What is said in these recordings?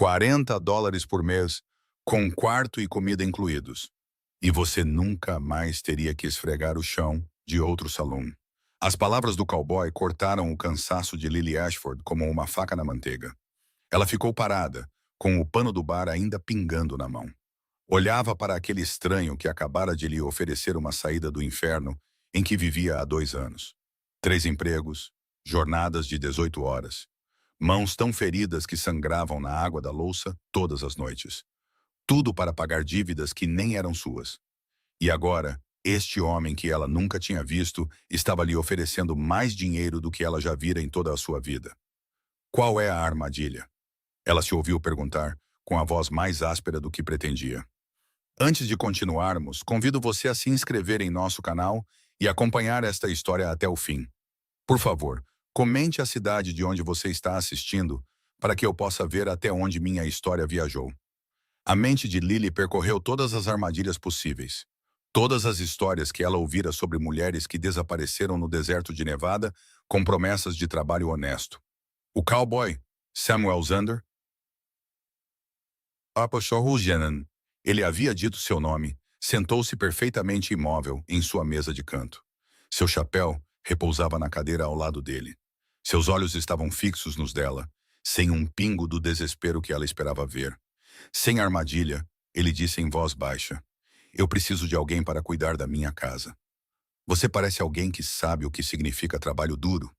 $40 por mês, com quarto e comida incluídos. E você nunca mais teria que esfregar o chão de outro salão. As palavras do cowboy cortaram o cansaço de Lily Ashford como uma faca na manteiga. Ela ficou parada, com o pano do bar ainda pingando na mão. Olhava para aquele estranho que acabara de lhe oferecer uma saída do inferno em que vivia há 2 anos. 3 empregos, jornadas de 18 horas. Mãos tão feridas que sangravam na água da louça todas as noites. Tudo para pagar dívidas que nem eram suas. E agora, este homem que ela nunca tinha visto estava lhe oferecendo mais dinheiro do que ela já vira em toda a sua vida. Qual é a armadilha? Ela se ouviu perguntar, com a voz mais áspera do que pretendia. Antes de continuarmos, convido você a se inscrever em nosso canal e acompanhar esta história até o fim. Por favor, comente a cidade de onde você está assistindo para que eu possa ver até onde minha história viajou. A mente de Lily percorreu todas as armadilhas possíveis. Todas as histórias que ela ouvira sobre mulheres que desapareceram no deserto de Nevada com promessas de trabalho honesto. O cowboy, Samuel Zander, Apachorrujanan, ele havia dito seu nome, sentou-se perfeitamente imóvel em sua mesa de canto. Seu chapéu repousava na cadeira ao lado dele. Seus olhos estavam fixos nos dela, sem um pingo do desespero que ela esperava ver. Sem armadilha, ele disse em voz baixa: "Eu preciso de alguém para cuidar da minha casa." "Você parece alguém que sabe o que significa trabalho duro."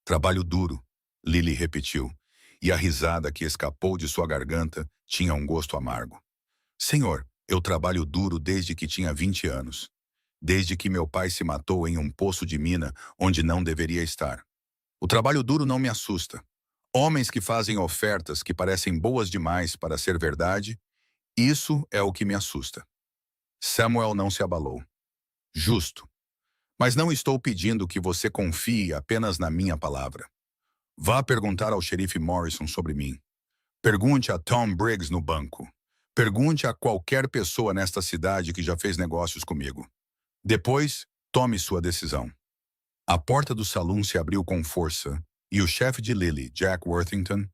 "Trabalho duro", Lily repetiu, e a risada que escapou de sua garganta tinha um gosto amargo. "Senhor, eu trabalho duro desde que tinha 20 anos. Desde que meu pai se matou em um poço de mina onde não deveria estar. O trabalho duro não me assusta. Homens que fazem ofertas que parecem boas demais para ser verdade, isso é o que me assusta." Samuel não se abalou. "Justo. Mas não estou pedindo que você confie apenas na minha palavra. Vá perguntar ao xerife Morrison sobre mim. Pergunte a Tom Briggs no banco. Pergunte a qualquer pessoa nesta cidade que já fez negócios comigo. Depois, tome sua decisão." A porta do salão se abriu com força e o chefe de Lily, Jack Worthington,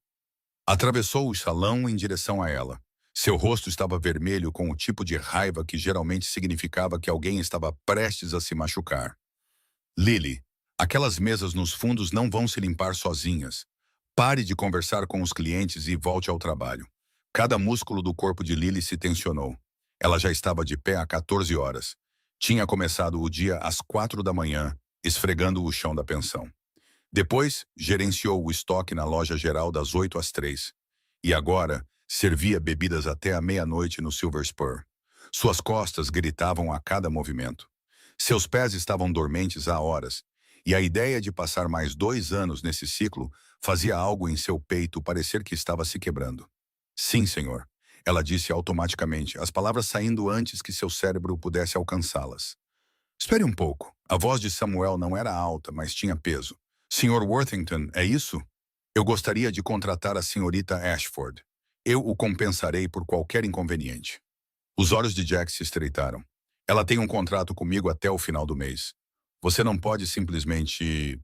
atravessou o salão em direção a ela. Seu rosto estava vermelho com o tipo de raiva que geralmente significava que alguém estava prestes a se machucar. "Lily, aquelas mesas nos fundos não vão se limpar sozinhas. Pare de conversar com os clientes e volte ao trabalho." Cada músculo do corpo de Lily se tensionou. Ela já estava de pé há 14 horas. Tinha começado o dia às 4 da manhã, esfregando o chão da pensão. Depois, gerenciou o estoque na loja geral das 8 às 3. E agora, servia bebidas até a meia-noite no Silver Spur. Suas costas gritavam a cada movimento. Seus pés estavam dormentes há horas, e a ideia de passar mais 2 anos nesse ciclo fazia algo em seu peito parecer que estava se quebrando. "Sim, senhor," ela disse automaticamente, as palavras saindo antes que seu cérebro pudesse alcançá-las. "Espere um pouco." A voz de Samuel não era alta, mas tinha peso. "Sr. Worthington, é isso? Eu gostaria de contratar a senhorita Ashford. Eu o compensarei por qualquer inconveniente." Os olhos de Jack se estreitaram. "Ela tem um contrato comigo até o final do mês. Você não pode simplesmente..."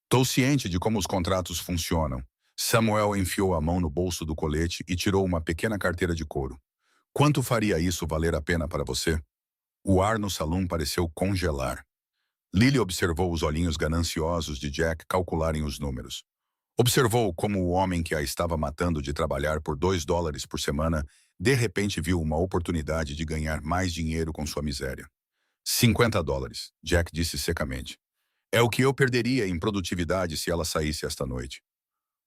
"Estou ciente de como os contratos funcionam." Samuel enfiou a mão no bolso do colete e tirou uma pequena carteira de couro. "Quanto faria isso valer a pena para você?" O ar no salão pareceu congelar. Lily observou os olhinhos gananciosos de Jack calcularem os números. Observou como o homem que a estava matando de trabalhar por $2 por semana de repente viu uma oportunidade de ganhar mais dinheiro com sua miséria. $50, Jack disse secamente. "É o que eu perderia em produtividade se ela saísse esta noite."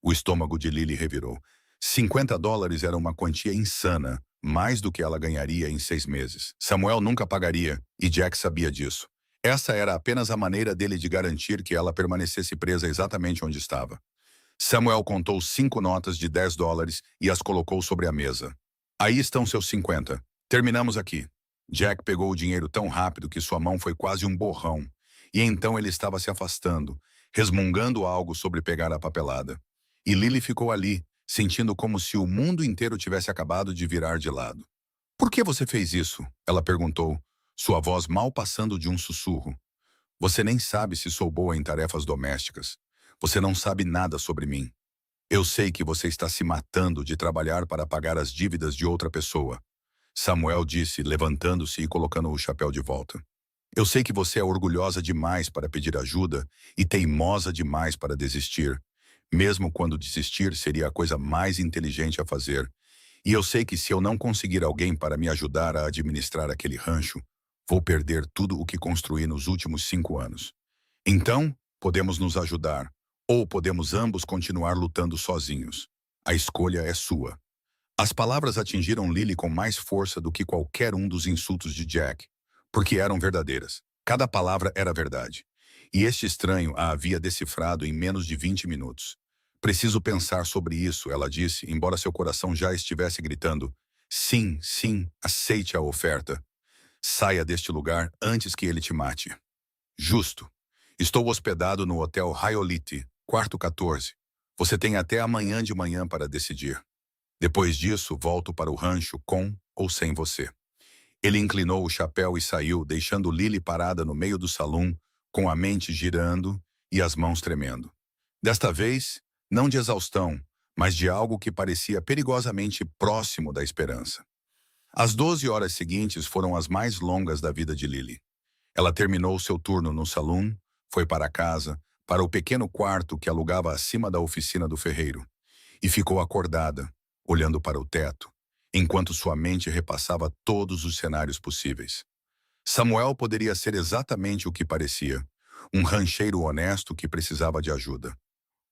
O estômago de Lily revirou. $50 era uma quantia insana, mais do que ela ganharia em 6 meses. Samuel nunca pagaria, e Jack sabia disso. Essa era apenas a maneira dele de garantir que ela permanecesse presa exatamente onde estava. Samuel contou 5 notas de $10 e as colocou sobre a mesa. "Aí estão seus 50. Terminamos aqui." Jack pegou o dinheiro tão rápido que sua mão foi quase um borrão, e então ele estava se afastando, resmungando algo sobre pegar a papelada. E Lily ficou ali, sentindo como se o mundo inteiro tivesse acabado de virar de lado. "Por que você fez isso?" ela perguntou, sua voz mal passando de um sussurro. "Você nem sabe se sou boa em tarefas domésticas. Você não sabe nada sobre mim." Eu sei que você está se matando de trabalhar para pagar as dívidas de outra pessoa, Samuel disse, levantando-se e colocando o chapéu de volta. Eu sei que você é orgulhosa demais para pedir ajuda e teimosa demais para desistir, mesmo quando desistir seria a coisa mais inteligente a fazer. E eu sei que se eu não conseguir alguém para me ajudar a administrar aquele rancho, vou perder tudo o que construí nos últimos 5 anos. Então, podemos nos ajudar, ou podemos ambos continuar lutando sozinhos. A escolha é sua. As palavras atingiram Lily com mais força do que qualquer um dos insultos de Jack, porque eram verdadeiras. Cada palavra era verdade. E este estranho a havia decifrado em menos de 20 minutos. Preciso pensar sobre isso, ela disse, embora seu coração já estivesse gritando. Sim, sim, aceite a oferta. Saia deste lugar antes que ele te mate. Justo. Estou hospedado no Hotel Hyolite, quarto 14. Você tem até amanhã de manhã para decidir. Depois disso, volto para o rancho com ou sem você. Ele inclinou o chapéu e saiu, deixando Lily parada no meio do salão, com a mente girando e as mãos tremendo. Desta vez, não de exaustão, mas de algo que parecia perigosamente próximo da esperança. As 12 horas seguintes foram as mais longas da vida de Lily. Ela terminou seu turno no salão, foi para casa, para o pequeno quarto que alugava acima da oficina do ferreiro, e ficou acordada, olhando para o teto, enquanto sua mente repassava todos os cenários possíveis. Samuel poderia ser exatamente o que parecia, um rancheiro honesto que precisava de ajuda.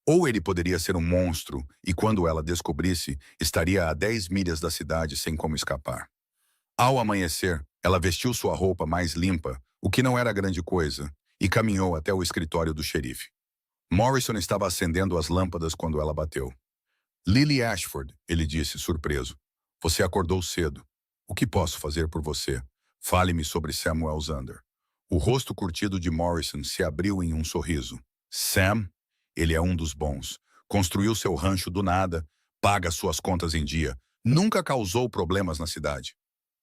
Ou ele poderia ser um monstro e, quando ela descobrisse, estaria a 10 milhas da cidade sem como escapar. Ao amanhecer, ela vestiu sua roupa mais limpa, o que não era grande coisa, e caminhou até o escritório do xerife. Morrison estava acendendo as lâmpadas quando ela bateu. Lily Ashford, ele disse, surpreso. Você acordou cedo. O que posso fazer por você? Fale-me sobre Samuel Zander. O rosto curtido de Morrison se abriu em um sorriso. Sam? Ele é um dos bons. Construiu seu rancho do nada, paga suas contas em dia. Nunca causou problemas na cidade.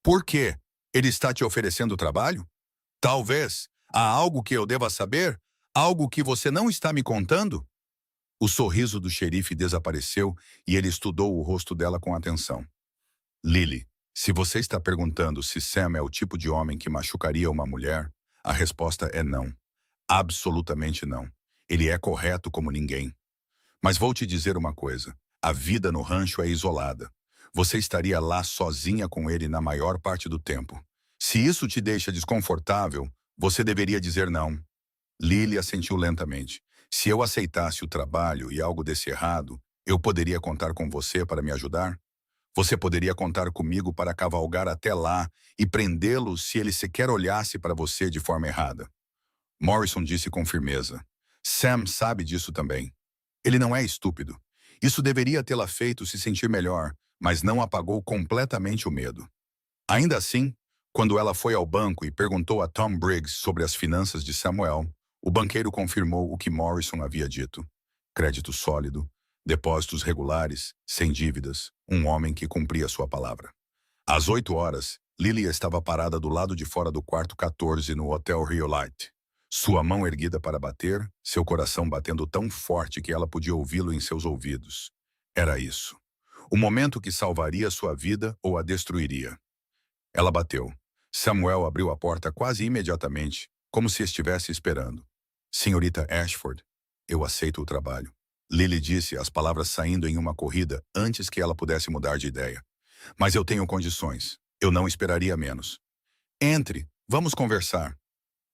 Por quê? Ele está te oferecendo trabalho? Talvez. Há algo que eu deva saber? Algo que você não está me contando? O sorriso do xerife desapareceu e ele estudou o rosto dela com atenção. Lily, se você está perguntando se Sam é o tipo de homem que machucaria uma mulher, a resposta é não. Absolutamente não. Ele é correto como ninguém. Mas vou te dizer uma coisa. A vida no rancho é isolada. Você estaria lá sozinha com ele na maior parte do tempo. Se isso te deixa desconfortável, você deveria dizer não. Lily assentiu lentamente. Se eu aceitasse o trabalho e algo desse errado, eu poderia contar com você para me ajudar? Você poderia contar comigo para cavalgar até lá e prendê-lo se ele sequer olhasse para você de forma errada. Morrison disse com firmeza. Sam sabe disso também. Ele não é estúpido. Isso deveria tê-la feito se sentir melhor, mas não apagou completamente o medo. Ainda assim, quando ela foi ao banco e perguntou a Tom Briggs sobre as finanças de Samuel, o banqueiro confirmou o que Morrison havia dito. Crédito sólido, depósitos regulares, sem dívidas, um homem que cumpria sua palavra. Às 8 horas, Lily estava parada do lado de fora do quarto 14 no Hotel Hyolite. Sua mão erguida para bater, seu coração batendo tão forte que ela podia ouvi-lo em seus ouvidos. Era isso. O momento que salvaria sua vida ou a destruiria. Ela bateu. Samuel abriu a porta quase imediatamente, como se estivesse esperando. Senhorita Ashford, eu aceito o trabalho. Lily disse, as palavras saindo em uma corrida antes que ela pudesse mudar de ideia. Mas eu tenho condições. Eu não esperaria menos. Entre, vamos conversar.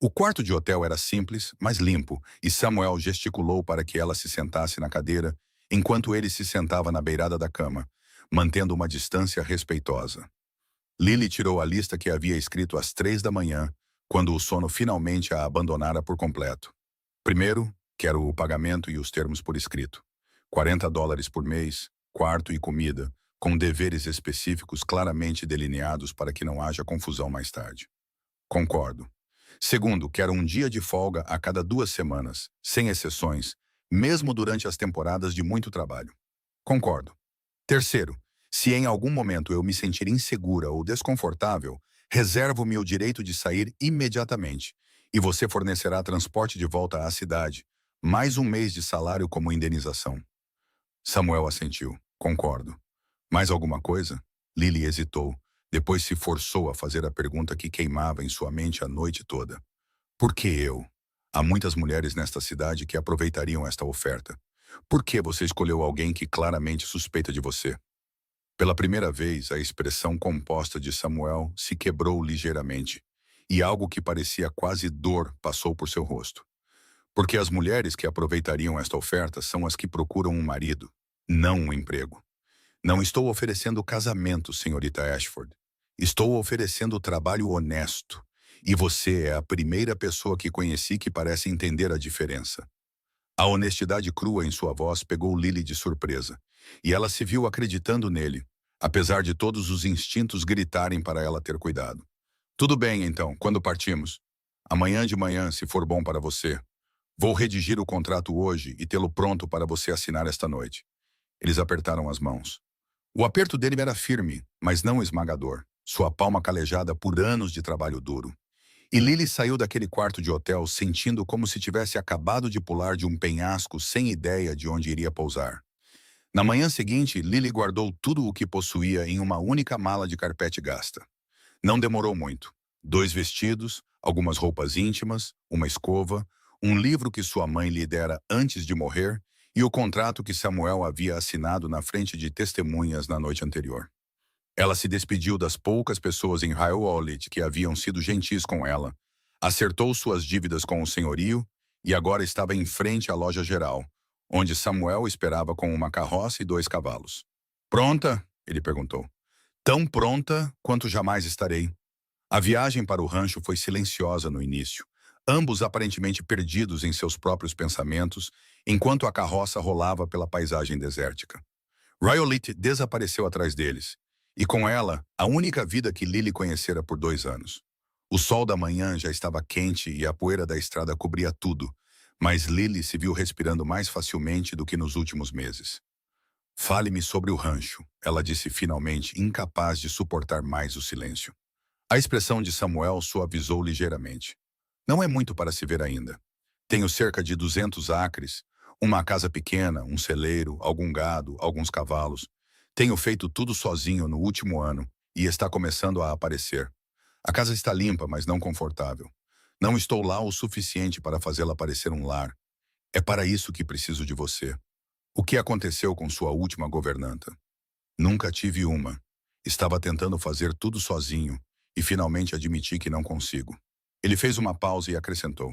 O quarto de hotel era simples, mas limpo, e Samuel gesticulou para que ela se sentasse na cadeira, enquanto ele se sentava na beirada da cama, mantendo uma distância respeitosa. Lily tirou a lista que havia escrito às 3 da manhã, quando o sono finalmente a abandonara por completo. Primeiro, quero o pagamento e os termos por escrito. $40 por mês, quarto e comida, com deveres específicos claramente delineados para que não haja confusão mais tarde. Concordo. Segundo, quero um dia de folga a cada 2 semanas, sem exceções, mesmo durante as temporadas de muito trabalho. Concordo. Terceiro, se em algum momento eu me sentir insegura ou desconfortável, reservo-me o direito de sair imediatamente, e você fornecerá transporte de volta à cidade, mais um mês de salário como indenização. Samuel assentiu. Concordo. Mais alguma coisa? Lily hesitou. Depois se forçou a fazer a pergunta que queimava em sua mente a noite toda. Por que eu? Há muitas mulheres nesta cidade que aproveitariam esta oferta. Por que você escolheu alguém que claramente suspeita de você? Pela primeira vez, a expressão composta de Samuel se quebrou ligeiramente, e algo que parecia quase dor passou por seu rosto. Porque as mulheres que aproveitariam esta oferta são as que procuram um marido, não um emprego. Não estou oferecendo casamento, senhorita Ashford. Estou oferecendo trabalho honesto. E você é a primeira pessoa que conheci que parece entender a diferença. A honestidade crua em sua voz pegou Lily de surpresa, e ela se viu acreditando nele, apesar de todos os instintos gritarem para ela ter cuidado. Tudo bem, então, quando partimos? Amanhã de manhã, se for bom para você. Vou redigir o contrato hoje e tê-lo pronto para você assinar esta noite. Eles apertaram as mãos. O aperto dele era firme, mas não esmagador, sua palma calejada por anos de trabalho duro. E Lily saiu daquele quarto de hotel sentindo como se tivesse acabado de pular de um penhasco sem ideia de onde iria pousar. Na manhã seguinte, Lily guardou tudo o que possuía em uma única mala de carpete gasta. Não demorou muito. 2 vestidos, algumas roupas íntimas, uma escova, um livro que sua mãe lhe dera antes de morrer e o contrato que Samuel havia assinado na frente de testemunhas na noite anterior. Ela se despediu das poucas pessoas em High que haviam sido gentis com ela, acertou suas dívidas com o senhorio e agora estava em frente à loja geral, onde Samuel esperava com uma carroça e 2 cavalos. Pronta? Ele perguntou. Tão pronta quanto jamais estarei. A viagem para o rancho foi silenciosa no início, ambos aparentemente perdidos em seus próprios pensamentos, enquanto a carroça rolava pela paisagem desértica. Riolit desapareceu atrás deles, e com ela, a única vida que Lily conhecera por 2 anos. O sol da manhã já estava quente e a poeira da estrada cobria tudo, mas Lily se viu respirando mais facilmente do que nos últimos meses. Fale-me sobre o rancho, ela disse finalmente, incapaz de suportar mais o silêncio. A expressão de Samuel suavizou ligeiramente. Não é muito para se ver ainda. Tenho cerca de 200 acres, uma casa pequena, um celeiro, algum gado, alguns cavalos. Tenho feito tudo sozinho no último ano e está começando a aparecer. A casa está limpa, mas não confortável. Não estou lá o suficiente para fazê-la parecer um lar. É para isso que preciso de você. O que aconteceu com sua última governanta? Nunca tive uma. Estava tentando fazer tudo sozinho e finalmente admiti que não consigo. Ele fez uma pausa e acrescentou.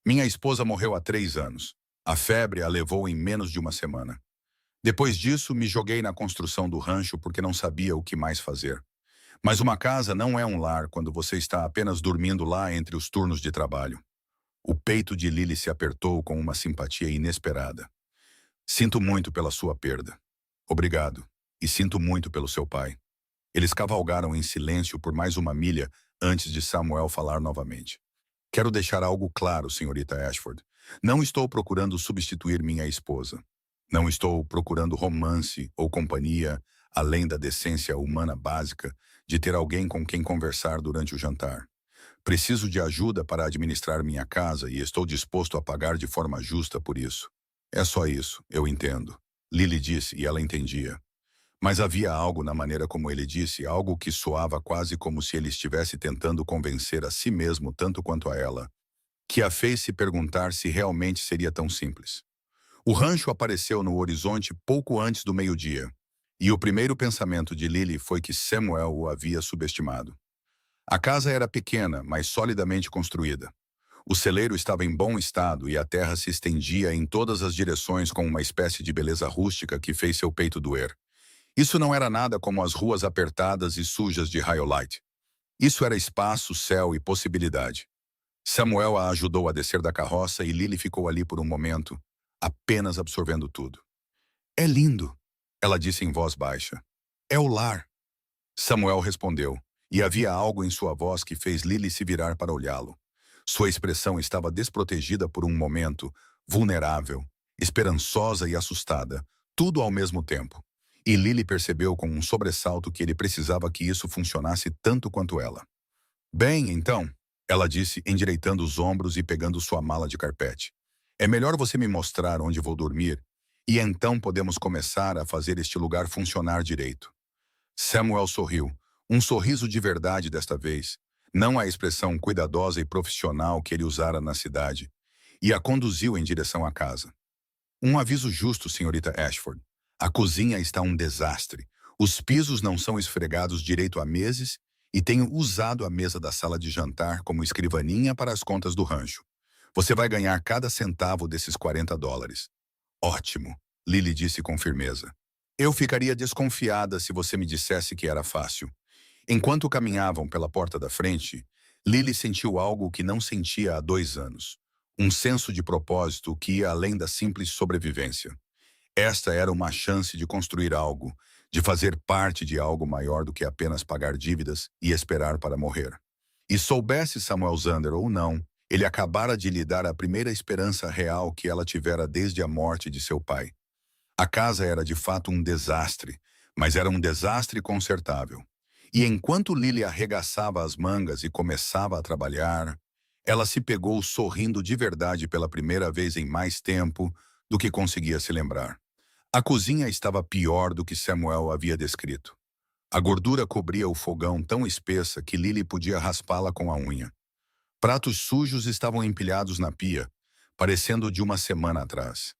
Minha esposa morreu há 3 anos. A febre a levou em menos de uma semana. Depois disso, me joguei na construção do rancho porque não sabia o que mais fazer. Mas uma casa não é um lar quando você está apenas dormindo lá entre os turnos de trabalho. O peito de Lily se apertou com uma simpatia inesperada. Sinto muito pela sua perda. Obrigado. E sinto muito pelo seu pai. Eles cavalgaram em silêncio por mais uma milha antes de Samuel falar novamente. Quero deixar algo claro, senhorita Ashford. Não estou procurando substituir minha esposa. Não estou procurando romance ou companhia, além da decência humana básica de ter alguém com quem conversar durante o jantar. Preciso de ajuda para administrar minha casa e estou disposto a pagar de forma justa por isso. É só isso, eu entendo. Lily disse e ela entendia. Mas havia algo na maneira como ele disse, algo que soava quase como se ele estivesse tentando convencer a si mesmo tanto quanto a ela, que a fez se perguntar se realmente seria tão simples. O rancho apareceu no horizonte pouco antes do meio-dia, e o primeiro pensamento de Lily foi que Samuel o havia subestimado. A casa era pequena, mas solidamente construída. O celeiro estava em bom estado e a terra se estendia em todas as direções com uma espécie de beleza rústica que fez seu peito doer. Isso não era nada como as ruas apertadas e sujas de High. Isso era espaço, céu e possibilidade. Samuel a ajudou a descer da carroça e Lily ficou ali por um momento, apenas absorvendo tudo. É lindo, ela disse em voz baixa. É o lar. Samuel respondeu, e havia algo em sua voz que fez Lily se virar para olhá-lo. Sua expressão estava desprotegida por um momento, vulnerável, esperançosa e assustada, tudo ao mesmo tempo. E Lily percebeu com um sobressalto que ele precisava que isso funcionasse tanto quanto ela. Bem, então, ela disse, endireitando os ombros e pegando sua mala de carpete. É melhor você me mostrar onde vou dormir E então podemos começar a fazer este lugar funcionar direito. Samuel sorriu, um sorriso de verdade desta vez, não a expressão cuidadosa e profissional que ele usara na cidade, e a conduziu em direção à casa. Um aviso justo, senhorita Ashford. A cozinha está um desastre. Os pisos não são esfregados direito há meses e tenho usado a mesa da sala de jantar como escrivaninha para as contas do rancho. Você vai ganhar cada centavo desses US$ 40. Ótimo, Lily disse com firmeza. Eu ficaria desconfiada se você me dissesse que era fácil. Enquanto caminhavam pela porta da frente, Lily sentiu algo que não sentia há 2 anos. Um senso de propósito que ia além da simples sobrevivência. Esta era uma chance de construir algo, de fazer parte de algo maior do que apenas pagar dívidas e esperar para morrer. E soubesse Samuel Zander ou não, ele acabara de lhe dar a primeira esperança real que ela tivera desde a morte de seu pai. A casa era de fato um desastre, mas era um desastre consertável. E enquanto Lily arregaçava as mangas e começava a trabalhar, ela se pegou sorrindo de verdade pela primeira vez em mais tempo do que conseguia se lembrar. A cozinha estava pior do que Samuel havia descrito. A gordura cobria o fogão tão espessa que Lily podia raspá-la com a unha. Pratos sujos estavam empilhados na pia, parecendo de uma semana atrás.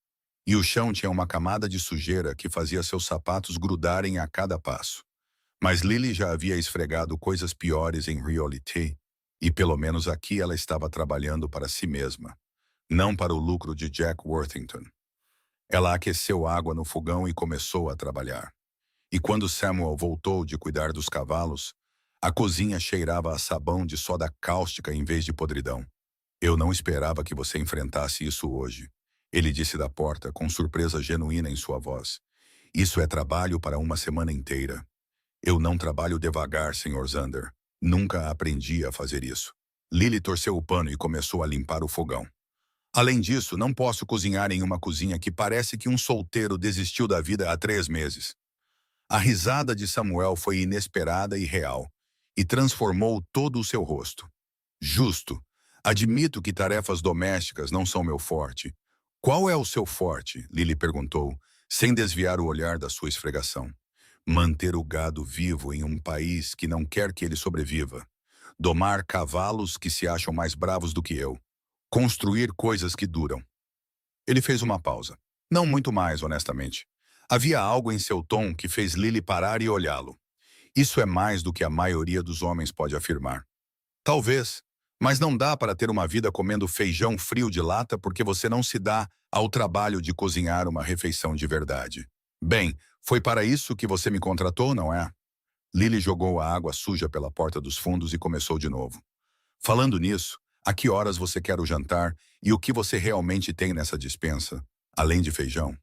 E o chão tinha uma camada de sujeira que fazia seus sapatos grudarem a cada passo. Mas Lily já havia esfregado coisas piores em reality, e pelo menos aqui ela estava trabalhando para si mesma, não para o lucro de Jack Worthington. Ela aqueceu água no fogão e começou a trabalhar. E quando Samuel voltou de cuidar dos cavalos, a cozinha cheirava a sabão de soda cáustica em vez de podridão. Eu não esperava que você enfrentasse isso hoje, ele disse da porta com surpresa genuína em sua voz. Isso é trabalho para uma semana inteira. Eu não trabalho devagar, Sr. Zander. Nunca aprendi a fazer isso. Lily torceu o pano e começou a limpar o fogão. Além disso, não posso cozinhar em uma cozinha que parece que um solteiro desistiu da vida há 3 meses. A risada de Samuel foi inesperada e real, e transformou todo o seu rosto. Justo. Admito que tarefas domésticas não são meu forte. Qual é o seu forte? Lily perguntou, sem desviar o olhar da sua esfregação. Manter o gado vivo em um país que não quer que ele sobreviva. Domar cavalos que se acham mais bravos do que eu. Construir coisas que duram. Ele fez uma pausa. Não muito mais, honestamente. Havia algo em seu tom que fez Lily parar e olhá-lo. Isso é mais do que a maioria dos homens pode afirmar. Talvez, mas não dá para ter uma vida comendo feijão frio de lata porque você não se dá ao trabalho de cozinhar uma refeição de verdade. Bem, foi para isso que você me contratou, não é? Lily jogou a água suja pela porta dos fundos e começou de novo. Falando nisso, a que horas você quer o jantar e o que você realmente tem nessa despensa, além de feijão?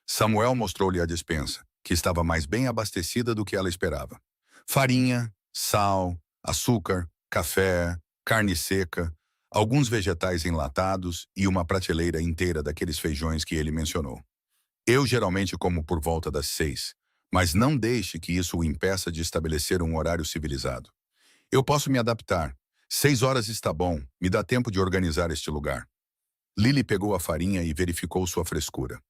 Samuel mostrou-lhe a despensa, que estava mais bem abastecida do que ela esperava. Farinha, sal, açúcar, café, carne seca, alguns vegetais enlatados e uma prateleira inteira daqueles feijões que ele mencionou. Eu geralmente como por volta das 6, mas não deixe que isso o impeça de estabelecer um horário civilizado. Eu posso me adaptar. 6 horas está bom, me dá tempo de organizar este lugar. Lily pegou a farinha e verificou sua frescura.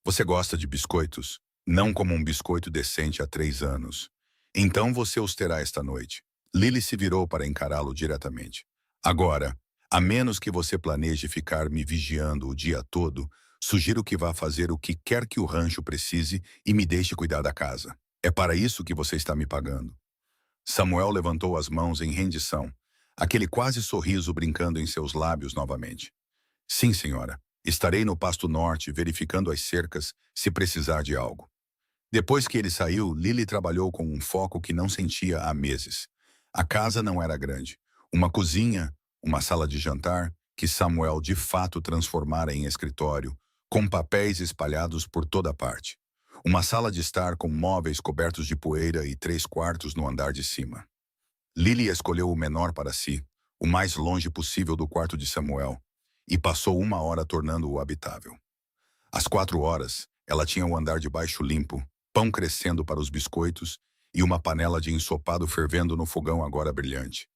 Você gosta de biscoitos? Não como um biscoito decente há 3 anos. Então você os terá esta noite. Lily se virou para encará-lo diretamente. Agora, a menos que você planeje ficar me vigiando o dia todo, sugiro que vá fazer o que quer que o rancho precise e me deixe cuidar da casa. É para isso que você está me pagando. Samuel levantou as mãos em rendição, aquele quase sorriso brincando em seus lábios novamente. Sim, senhora. Estarei no Pasto Norte verificando as cercas se precisar de algo. Depois que ele saiu, Lily trabalhou com um foco que não sentia há meses. A casa não era grande. Uma cozinha, uma sala de jantar, que Samuel de fato transformara em escritório, com papéis espalhados por toda parte. Uma sala de estar com móveis cobertos de poeira e 3 quartos no andar de cima. Lily escolheu o menor para si, o mais longe possível do quarto de Samuel, e passou 1 hora tornando-o habitável. Às 4 horas, ela tinha o andar de baixo limpo, pão crescendo para os biscoitos e uma panela de ensopado fervendo no fogão agora brilhante.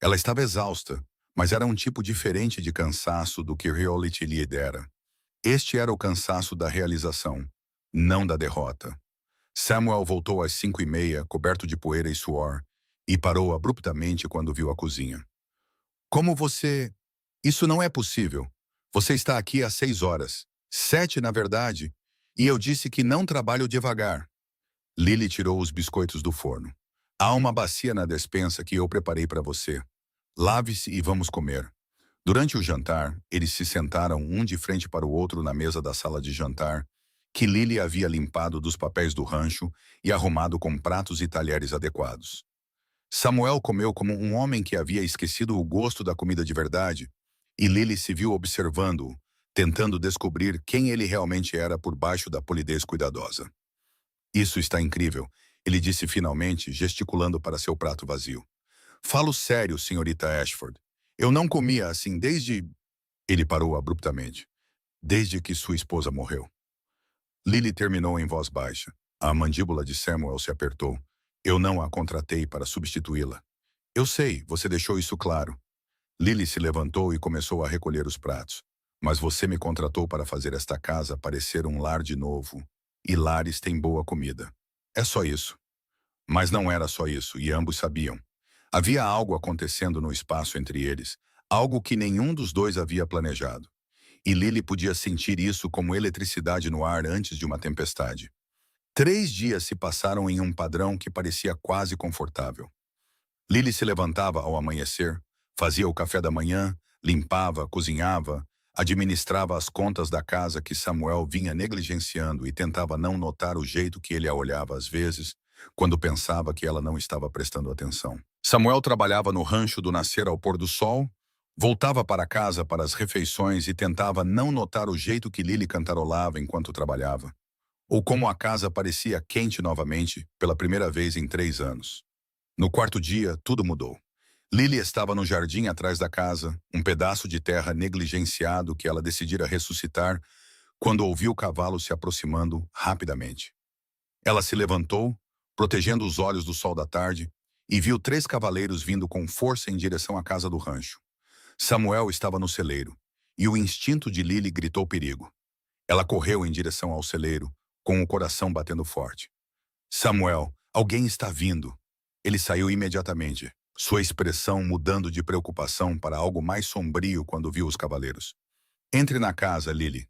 Ela estava exausta, mas era um tipo diferente de cansaço do que reality lhe dera. Este era o cansaço da realização, não da derrota. Samuel voltou às 5h30, coberto de poeira e suor, e parou abruptamente quando viu a cozinha. Como você... Isso não é possível. Você está aqui há 6 horas. 7, na verdade. E eu disse que não trabalho devagar. Lily tirou os biscoitos do forno. Há uma bacia na despensa que eu preparei para você. Lave-se e vamos comer. Durante o jantar, eles se sentaram um de frente para o outro na mesa da sala de jantar, que Lily havia limpado dos papéis do rancho e arrumado com pratos e talheres adequados. Samuel comeu como um homem que havia esquecido o gosto da comida de verdade, e Lily se viu observando-o, tentando descobrir quem ele realmente era por baixo da polidez cuidadosa. Isso está incrível, ele disse finalmente, gesticulando para seu prato vazio. Falo sério, senhorita Ashford. Eu não comia assim desde... Ele parou abruptamente. Desde que sua esposa morreu. Lily terminou em voz baixa. A mandíbula de Samuel se apertou. Eu não a contratei para substituí-la. Eu sei, você deixou isso claro. Lily se levantou e começou a recolher os pratos. Mas você me contratou para fazer esta casa parecer um lar de novo. E lares têm boa comida. É só isso. Mas não era só isso, e ambos sabiam. Havia algo acontecendo no espaço entre eles, algo que nenhum dos dois havia planejado. E Lily podia sentir isso como eletricidade no ar antes de uma tempestade. 3 dias se passaram em um padrão que parecia quase confortável. Lily se levantava ao amanhecer, fazia o café da manhã, limpava, cozinhava, administrava as contas da casa que Samuel vinha negligenciando e tentava não notar o jeito que ele a olhava às vezes, quando pensava que ela não estava prestando atenção. Samuel trabalhava no rancho do nascer ao pôr do sol, voltava para casa para as refeições e tentava não notar o jeito que Lily cantarolava enquanto trabalhava, ou como a casa parecia quente novamente pela primeira vez em 3 anos. No quarto dia, tudo mudou. Lily estava no jardim atrás da casa, um pedaço de terra negligenciado que ela decidira ressuscitar quando ouviu o cavalo se aproximando rapidamente. Ela se levantou, protegendo os olhos do sol da tarde, e viu 3 cavaleiros vindo com força em direção à casa do rancho. Samuel estava no celeiro, e o instinto de Lily gritou perigo. Ela correu em direção ao celeiro, com o coração batendo forte. Samuel, alguém está vindo. Ele saiu imediatamente, sua expressão mudando de preocupação para algo mais sombrio quando viu os cavaleiros. Entre na casa, Lily.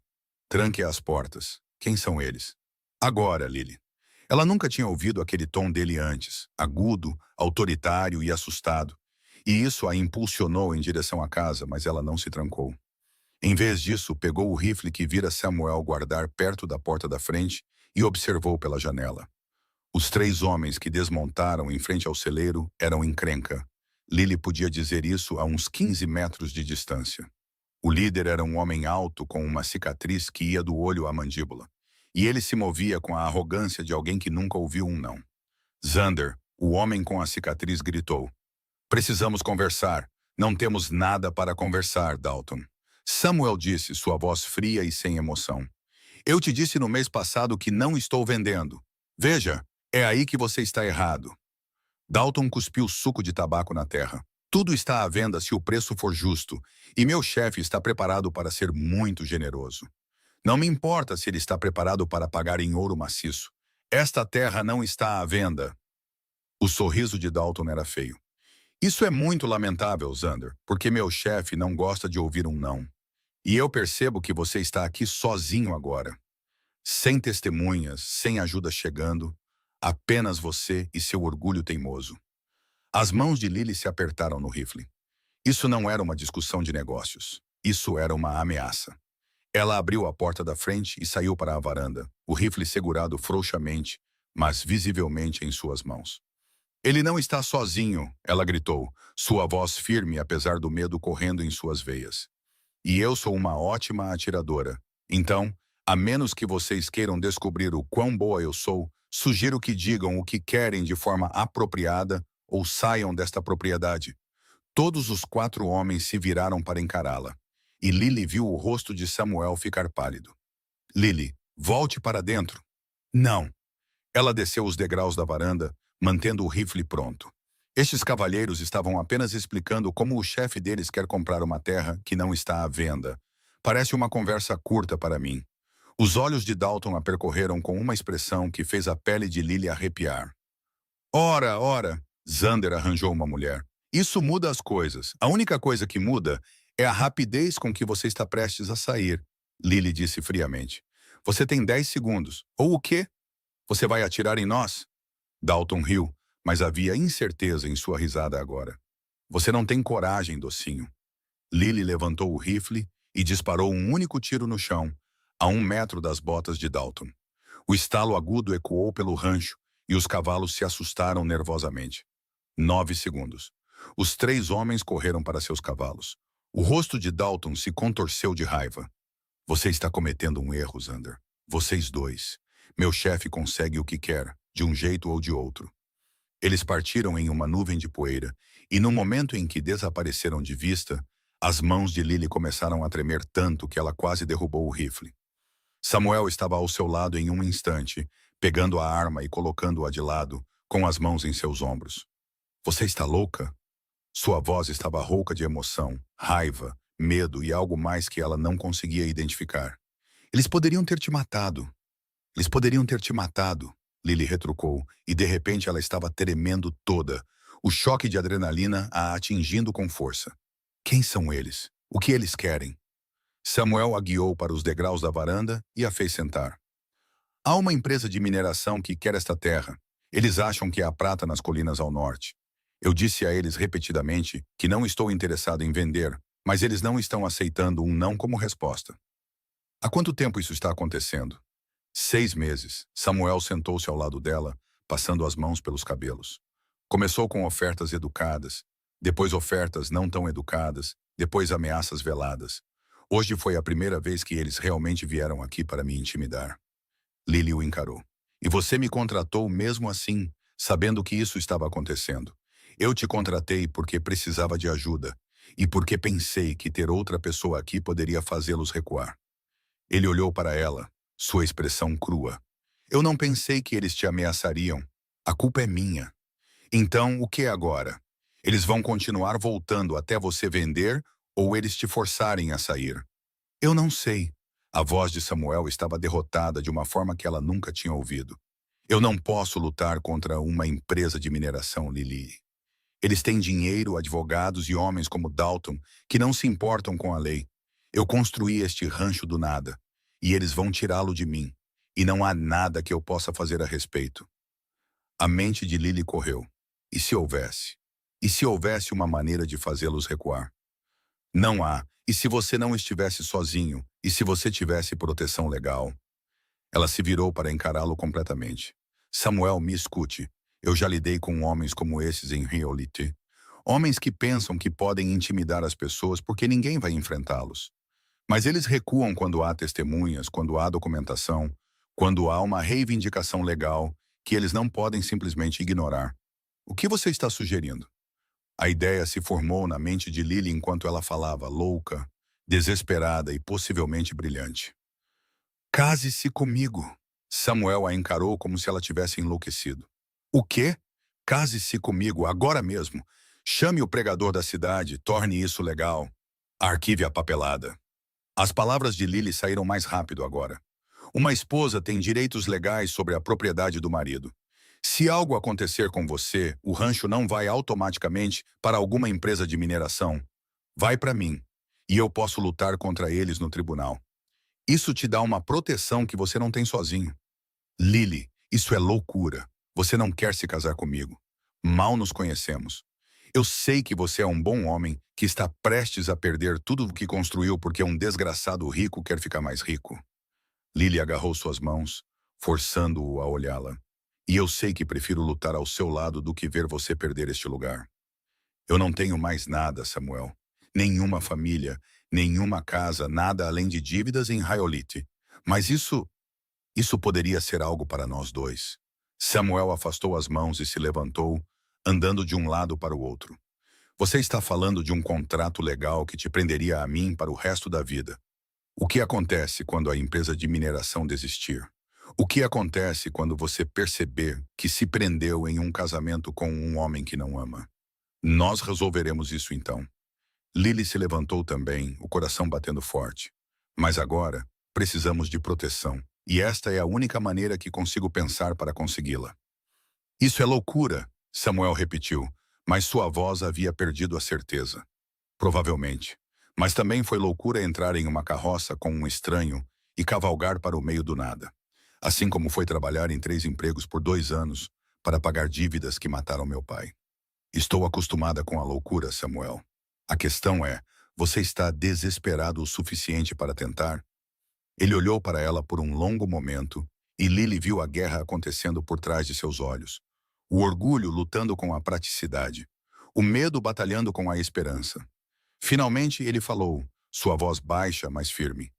Tranque as portas. Quem são eles? Agora, Lily. Ela nunca tinha ouvido aquele tom dele antes, agudo, autoritário e assustado. E isso a impulsionou em direção à casa, mas ela não se trancou. Em vez disso, pegou o rifle que vira Samuel guardar perto da porta da frente e observou pela janela. Os 3 homens que desmontaram em frente ao celeiro eram encrenca. Lily podia dizer isso a uns 15 metros de distância. O líder era um homem alto com uma cicatriz que ia do olho à mandíbula. E ele se movia com a arrogância de alguém que nunca ouviu um não. Xander, o homem com a cicatriz, gritou. Precisamos conversar. Não temos nada para conversar, Dalton. Samuel disse, sua voz fria e sem emoção. Eu te disse no mês passado que não estou vendendo. Veja, é aí que você está errado. Dalton cuspiu suco de tabaco na terra. Tudo está à venda se o preço for justo, e meu chefe está preparado para ser muito generoso. Não me importa se ele está preparado para pagar em ouro maciço. Esta terra não está à venda. O sorriso de Dalton era feio. Isso é muito lamentável, Xander, porque meu chefe não gosta de ouvir um não. E eu percebo que você está aqui sozinho agora. Sem testemunhas, sem ajuda chegando, apenas você e seu orgulho teimoso. As mãos de Lily se apertaram no rifle. Isso não era uma discussão de negócios. Isso era uma ameaça. Ela abriu a porta da frente e saiu para a varanda, o rifle segurado frouxamente, mas visivelmente em suas mãos. Ele não está sozinho, ela gritou, sua voz firme apesar do medo correndo em suas veias. E eu sou uma ótima atiradora. Então, a menos que vocês queiram descobrir o quão boa eu sou, sugiro que digam o que querem de forma apropriada ou saiam desta propriedade. Todos os 4 homens se viraram para encará-la. E Lily viu o rosto de Samuel ficar pálido. Lily, volte para dentro. Não. Ela desceu os degraus da varanda, mantendo o rifle pronto. Estes cavalheiros estavam apenas explicando como o chefe deles quer comprar uma terra que não está à venda, Parece uma conversa curta para mim. Os olhos de Dalton a percorreram com uma expressão que fez a pele de Lily arrepiar. Ora, ora, Xander arranjou uma mulher. Isso muda as coisas. A única coisa que muda é a rapidez com que você está prestes a sair, Lily disse friamente. Você tem 10 segundos. Ou o quê? Você vai atirar em nós? Dalton riu, mas havia incerteza em sua risada agora. Você não tem coragem, docinho. Lily levantou o rifle e disparou um único tiro no chão, a 1 metro das botas de Dalton. O estalo agudo ecoou pelo rancho e os cavalos se assustaram nervosamente. 9 segundos. Os 3 homens correram para seus cavalos. O rosto de Dalton se contorceu de raiva. Você está cometendo um erro, Xander. Vocês dois. Meu chefe consegue o que quer, de um jeito ou de outro. Eles partiram em uma nuvem de poeira, e no momento em que desapareceram de vista, as mãos de Lily começaram a tremer tanto que ela quase derrubou o rifle. Samuel estava ao seu lado em um instante, pegando a arma e colocando-a de lado, com as mãos em seus ombros. Você está louca? Sua voz estava rouca de emoção, raiva, medo e algo mais que ela não conseguia identificar. Eles poderiam ter te matado. Eles poderiam ter te matado, Lily retrucou, e de repente ela estava tremendo toda, o choque de adrenalina a atingindo com força. Quem são eles? O que eles querem? Samuel a guiou para os degraus da varanda e a fez sentar. Há uma empresa de mineração que quer esta terra. Eles acham que há prata nas colinas ao norte. Eu disse a eles repetidamente que não estou interessado em vender, mas eles não estão aceitando um não como resposta. Há quanto tempo isso está acontecendo? 6 meses. Samuel sentou-se ao lado dela, passando as mãos pelos cabelos. Começou com ofertas educadas, depois ofertas não tão educadas, depois ameaças veladas. Hoje foi a primeira vez que eles realmente vieram aqui para me intimidar. Lily o encarou. E você me contratou mesmo assim, sabendo que isso estava acontecendo. Eu te contratei porque precisava de ajuda e porque pensei que ter outra pessoa aqui poderia fazê-los recuar. Ele olhou para ela, sua expressão crua. Eu não pensei que eles te ameaçariam. A culpa é minha. Então, o que agora? Eles vão continuar voltando até você vender ou eles te forçarem a sair? Eu não sei. A voz de Samuel estava derrotada de uma forma que ela nunca tinha ouvido. Eu não posso lutar contra uma empresa de mineração, Lily. Eles têm dinheiro, advogados e homens como Dalton que não se importam com a lei. Eu construí este rancho do nada, e eles vão tirá-lo de mim, e não há nada que eu possa fazer a respeito. A mente de Lily correu. E se houvesse? E se houvesse uma maneira de fazê-los recuar? Não há. E se você não estivesse sozinho? E se você tivesse proteção legal? Ela se virou para encará-lo completamente. Samuel, me escute. Eu já lidei com homens como esses em Riolite. Homens que pensam que podem intimidar as pessoas porque ninguém vai enfrentá-los. Mas eles recuam quando há testemunhas, quando há documentação, quando há uma reivindicação legal que eles não podem simplesmente ignorar. O que você está sugerindo? A ideia se formou na mente de Lily enquanto ela falava, louca, desesperada e possivelmente brilhante. Case-se comigo. Samuel a encarou como se ela tivesse enlouquecido. O quê? Case-se comigo, agora mesmo. Chame o pregador da cidade, torne isso legal. Arquive a papelada. As palavras de Lily saíram mais rápido agora. Uma esposa tem direitos legais sobre a propriedade do marido. Se algo acontecer com você, o rancho não vai automaticamente para alguma empresa de mineração. Vai para mim, e eu posso lutar contra eles no tribunal. Isso te dá uma proteção que você não tem sozinho. Lily, isso é loucura. Você não quer se casar comigo. Mal nos conhecemos. Eu sei que você é um bom homem que está prestes a perder tudo o que construiu porque um desgraçado rico quer ficar mais rico. Lily agarrou suas mãos, forçando-o a olhá-la. E eu sei que prefiro lutar ao seu lado do que ver você perder este lugar. Eu não tenho mais nada, Samuel. Nenhuma família, nenhuma casa, nada além de dívidas em Riolite. Mas isso poderia ser algo para nós dois. Samuel afastou as mãos e se levantou, andando de um lado para o outro. Você está falando de um contrato legal que te prenderia a mim para o resto da vida. O que acontece quando a empresa de mineração desistir? O que acontece quando você perceber que se prendeu em um casamento com um homem que não ama? Nós resolveremos isso então. Lily se levantou também, o coração batendo forte. Mas agora, precisamos de proteção. E esta é a única maneira que consigo pensar para consegui-la. Isso é loucura, Samuel repetiu, mas sua voz havia perdido a certeza. Provavelmente. Mas também foi loucura entrar em uma carroça com um estranho e cavalgar para o meio do nada. Assim como foi trabalhar em 3 empregos por 2 anos para pagar dívidas que mataram meu pai. Estou acostumada com a loucura, Samuel. A questão é, você está desesperado o suficiente para tentar? Ele olhou para ela por um longo momento e Lily viu a guerra acontecendo por trás de seus olhos. O orgulho lutando com a praticidade. O medo batalhando com a esperança. Finalmente ele falou, sua voz baixa, mas firme.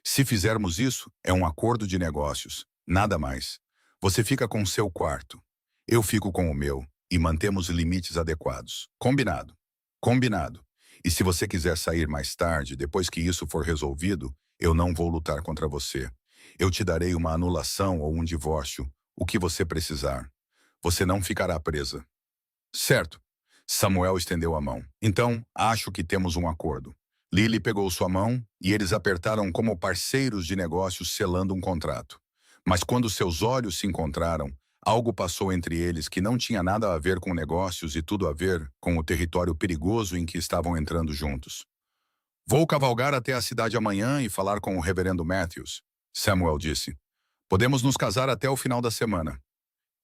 Se fizermos isso, é um acordo de negócios. Nada mais. Você fica com seu quarto. Eu fico com o meu. E mantemos limites adequados. Combinado. Combinado. E se você quiser sair mais tarde, depois que isso for resolvido, eu não vou lutar contra você. Eu te darei uma anulação ou um divórcio, o que você precisar. Você não ficará presa. Certo. Samuel estendeu a mão. Então, acho que temos um acordo. Lily pegou sua mão e eles apertaram como parceiros de negócios selando um contrato. Mas quando seus olhos se encontraram, algo passou entre eles que não tinha nada a ver com negócios e tudo a ver com o território perigoso em que estavam entrando juntos. Vou cavalgar até a cidade amanhã e falar com o reverendo Matthews, Samuel disse. Podemos nos casar até o final da semana.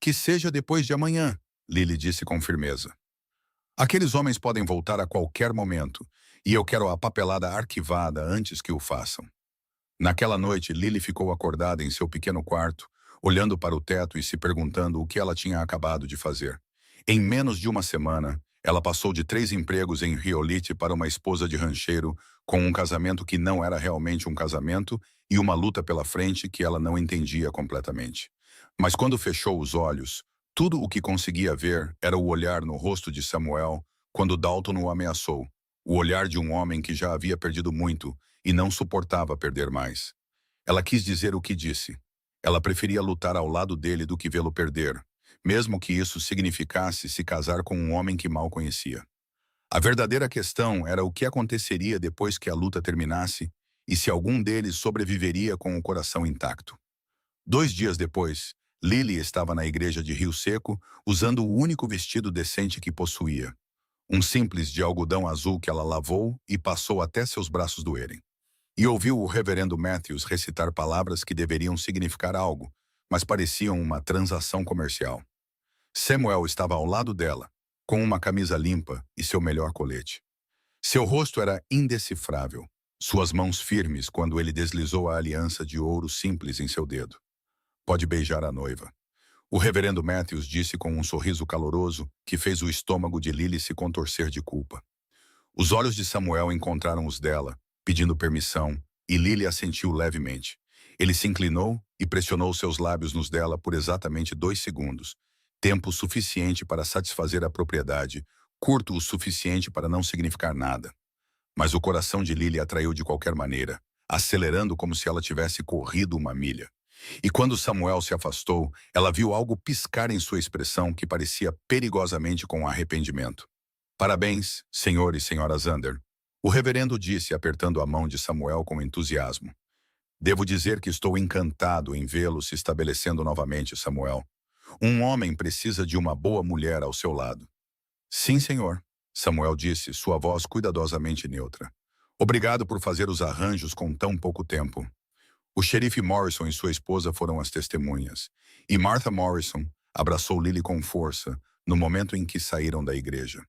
Que seja depois de amanhã, Lily disse com firmeza. Aqueles homens podem voltar a qualquer momento, e eu quero a papelada arquivada antes que o façam. Naquela noite, Lily ficou acordada em seu pequeno quarto, olhando para o teto e se perguntando o que ela tinha acabado de fazer. Em menos de uma semana, ela passou de 3 empregos em Riolite para uma esposa de rancheiro, com um casamento que não era realmente um casamento e uma luta pela frente que ela não entendia completamente. Mas quando fechou os olhos, tudo o que conseguia ver era o olhar no rosto de Samuel quando Dalton o ameaçou. O olhar de um homem que já havia perdido muito e não suportava perder mais. Ela quis dizer o que disse. Ela preferia lutar ao lado dele do que vê-lo perder, mesmo que isso significasse se casar com um homem que mal conhecia. A verdadeira questão era o que aconteceria depois que a luta terminasse e se algum deles sobreviveria com o coração intacto. 2 dias depois, Lily estava na igreja de Rio Seco, usando o único vestido decente que possuía. Um simples de algodão azul que ela lavou e passou até seus braços doerem. E ouviu o reverendo Matthews recitar palavras que deveriam significar algo, mas pareciam uma transação comercial. Samuel estava ao lado dela, com uma camisa limpa e seu melhor colete. Seu rosto era indecifrável, suas mãos firmes quando ele deslizou a aliança de ouro simples em seu dedo. Pode beijar a noiva. O reverendo Matthews disse com um sorriso caloroso que fez o estômago de Lily se contorcer de culpa. Os olhos de Samuel encontraram os dela, pedindo permissão, e Lily assentiu levemente. Ele se inclinou e pressionou seus lábios nos dela por exatamente 2 segundos, tempo suficiente para satisfazer a propriedade, curto o suficiente para não significar nada. Mas o coração de Lily atraiu de qualquer maneira, acelerando como se ela tivesse corrido uma milha. E quando Samuel se afastou, ela viu algo piscar em sua expressão que parecia perigosamente com arrependimento. Parabéns, senhor e senhora Zander. O reverendo disse, apertando a mão de Samuel com entusiasmo. Devo dizer que estou encantado em vê-lo se estabelecendo novamente, Samuel. Um homem precisa de uma boa mulher ao seu lado. Sim, senhor, Samuel disse, sua voz cuidadosamente neutra. Obrigado por fazer os arranjos com tão pouco tempo. O xerife Morrison e sua esposa foram as testemunhas, e Martha Morrison abraçou Lily com força no momento em que saíram da igreja.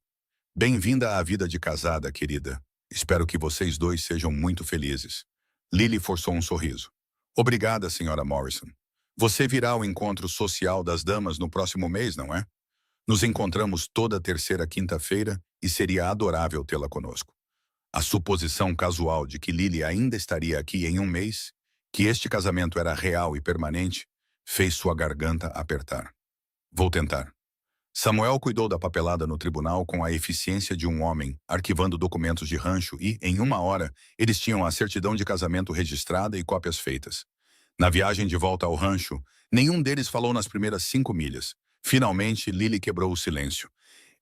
Bem-vinda à vida de casada, querida. Espero que vocês dois sejam muito felizes. Lily forçou um sorriso. Obrigada, senhora Morrison. Você virá ao encontro social das damas no próximo mês, não é? Nos encontramos toda terceira quinta-feira e seria adorável tê-la conosco. A suposição casual de que Lily ainda estaria aqui em um mês, que este casamento era real e permanente, fez sua garganta apertar. Vou tentar. Samuel cuidou da papelada no tribunal com a eficiência de um homem, arquivando documentos de rancho e, em 1 hora, eles tinham a certidão de casamento registrada e cópias feitas. Na viagem de volta ao rancho, nenhum deles falou nas primeiras 5 milhas. Finalmente, Lily quebrou o silêncio.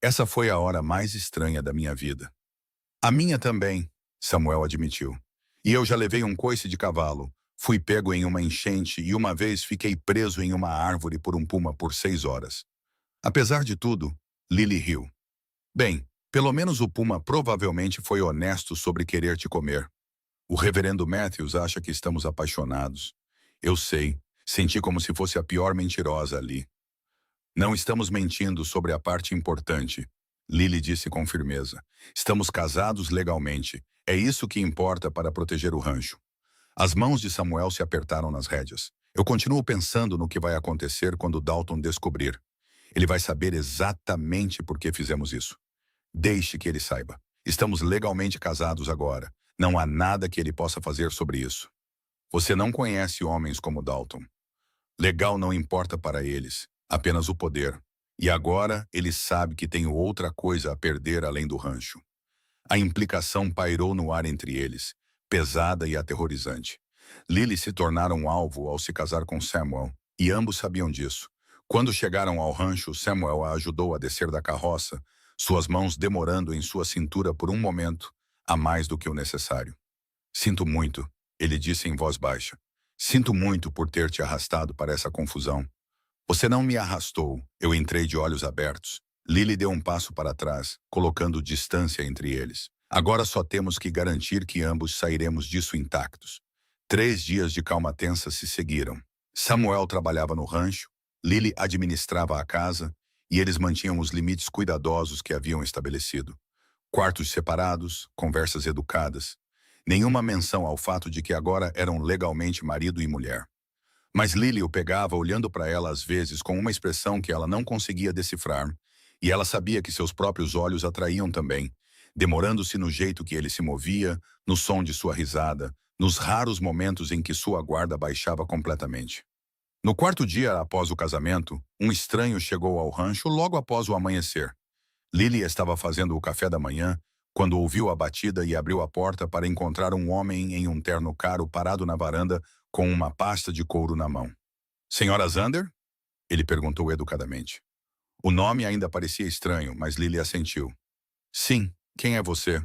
Essa foi a hora mais estranha da minha vida. A minha também, Samuel admitiu. E eu já levei um coice de cavalo. Fui pego em uma enchente e uma vez fiquei preso em uma árvore por um puma por 6 horas. Apesar de tudo, Lily riu. Bem, pelo menos o puma provavelmente foi honesto sobre querer te comer. O reverendo Matthews acha que estamos apaixonados. Eu sei, senti como se fosse a pior mentirosa ali. Não estamos mentindo sobre a parte importante, Lily disse com firmeza. Estamos casados legalmente. É isso que importa para proteger o rancho. As mãos de Samuel se apertaram nas rédeas. Eu continuo pensando no que vai acontecer quando Dalton descobrir. Ele vai saber exatamente por que fizemos isso. Deixe que ele saiba. Estamos legalmente casados agora. Não há nada que ele possa fazer sobre isso. Você não conhece homens como Dalton. Legal não importa para eles, apenas o poder. E agora ele sabe que tem outra coisa a perder além do rancho. A implicação pairou no ar entre eles, pesada e aterrorizante. Lily se tornara um alvo ao se casar com Samuel, e ambos sabiam disso. Quando chegaram ao rancho, Samuel a ajudou a descer da carroça, suas mãos demorando em sua cintura por um momento, a mais do que o necessário. Sinto muito, ele disse em voz baixa. Sinto muito por ter te arrastado para essa confusão. Você não me arrastou, eu entrei de olhos abertos. Lily deu um passo para trás, colocando distância entre eles. Agora só temos que garantir que ambos sairemos disso intactos. 3 dias de calma tensa se seguiram. Samuel trabalhava no rancho, Lily administrava a casa, e eles mantinham os limites cuidadosos que haviam estabelecido. Quartos separados, conversas educadas. Nenhuma menção ao fato de que agora eram legalmente marido e mulher. Mas Lily o pegava olhando para ela às vezes com uma expressão que ela não conseguia decifrar, e ela sabia que seus próprios olhos atraíam também, demorando-se no jeito que ele se movia, no som de sua risada, nos raros momentos em que sua guarda baixava completamente. No quarto dia após o casamento, um estranho chegou ao rancho logo após o amanhecer. Lily estava fazendo o café da manhã quando ouviu a batida e abriu a porta para encontrar um homem em um terno caro parado na varanda com uma pasta de couro na mão. Senhora Zander? Ele perguntou educadamente. O nome ainda parecia estranho, mas Lily assentiu. Sim, quem é você?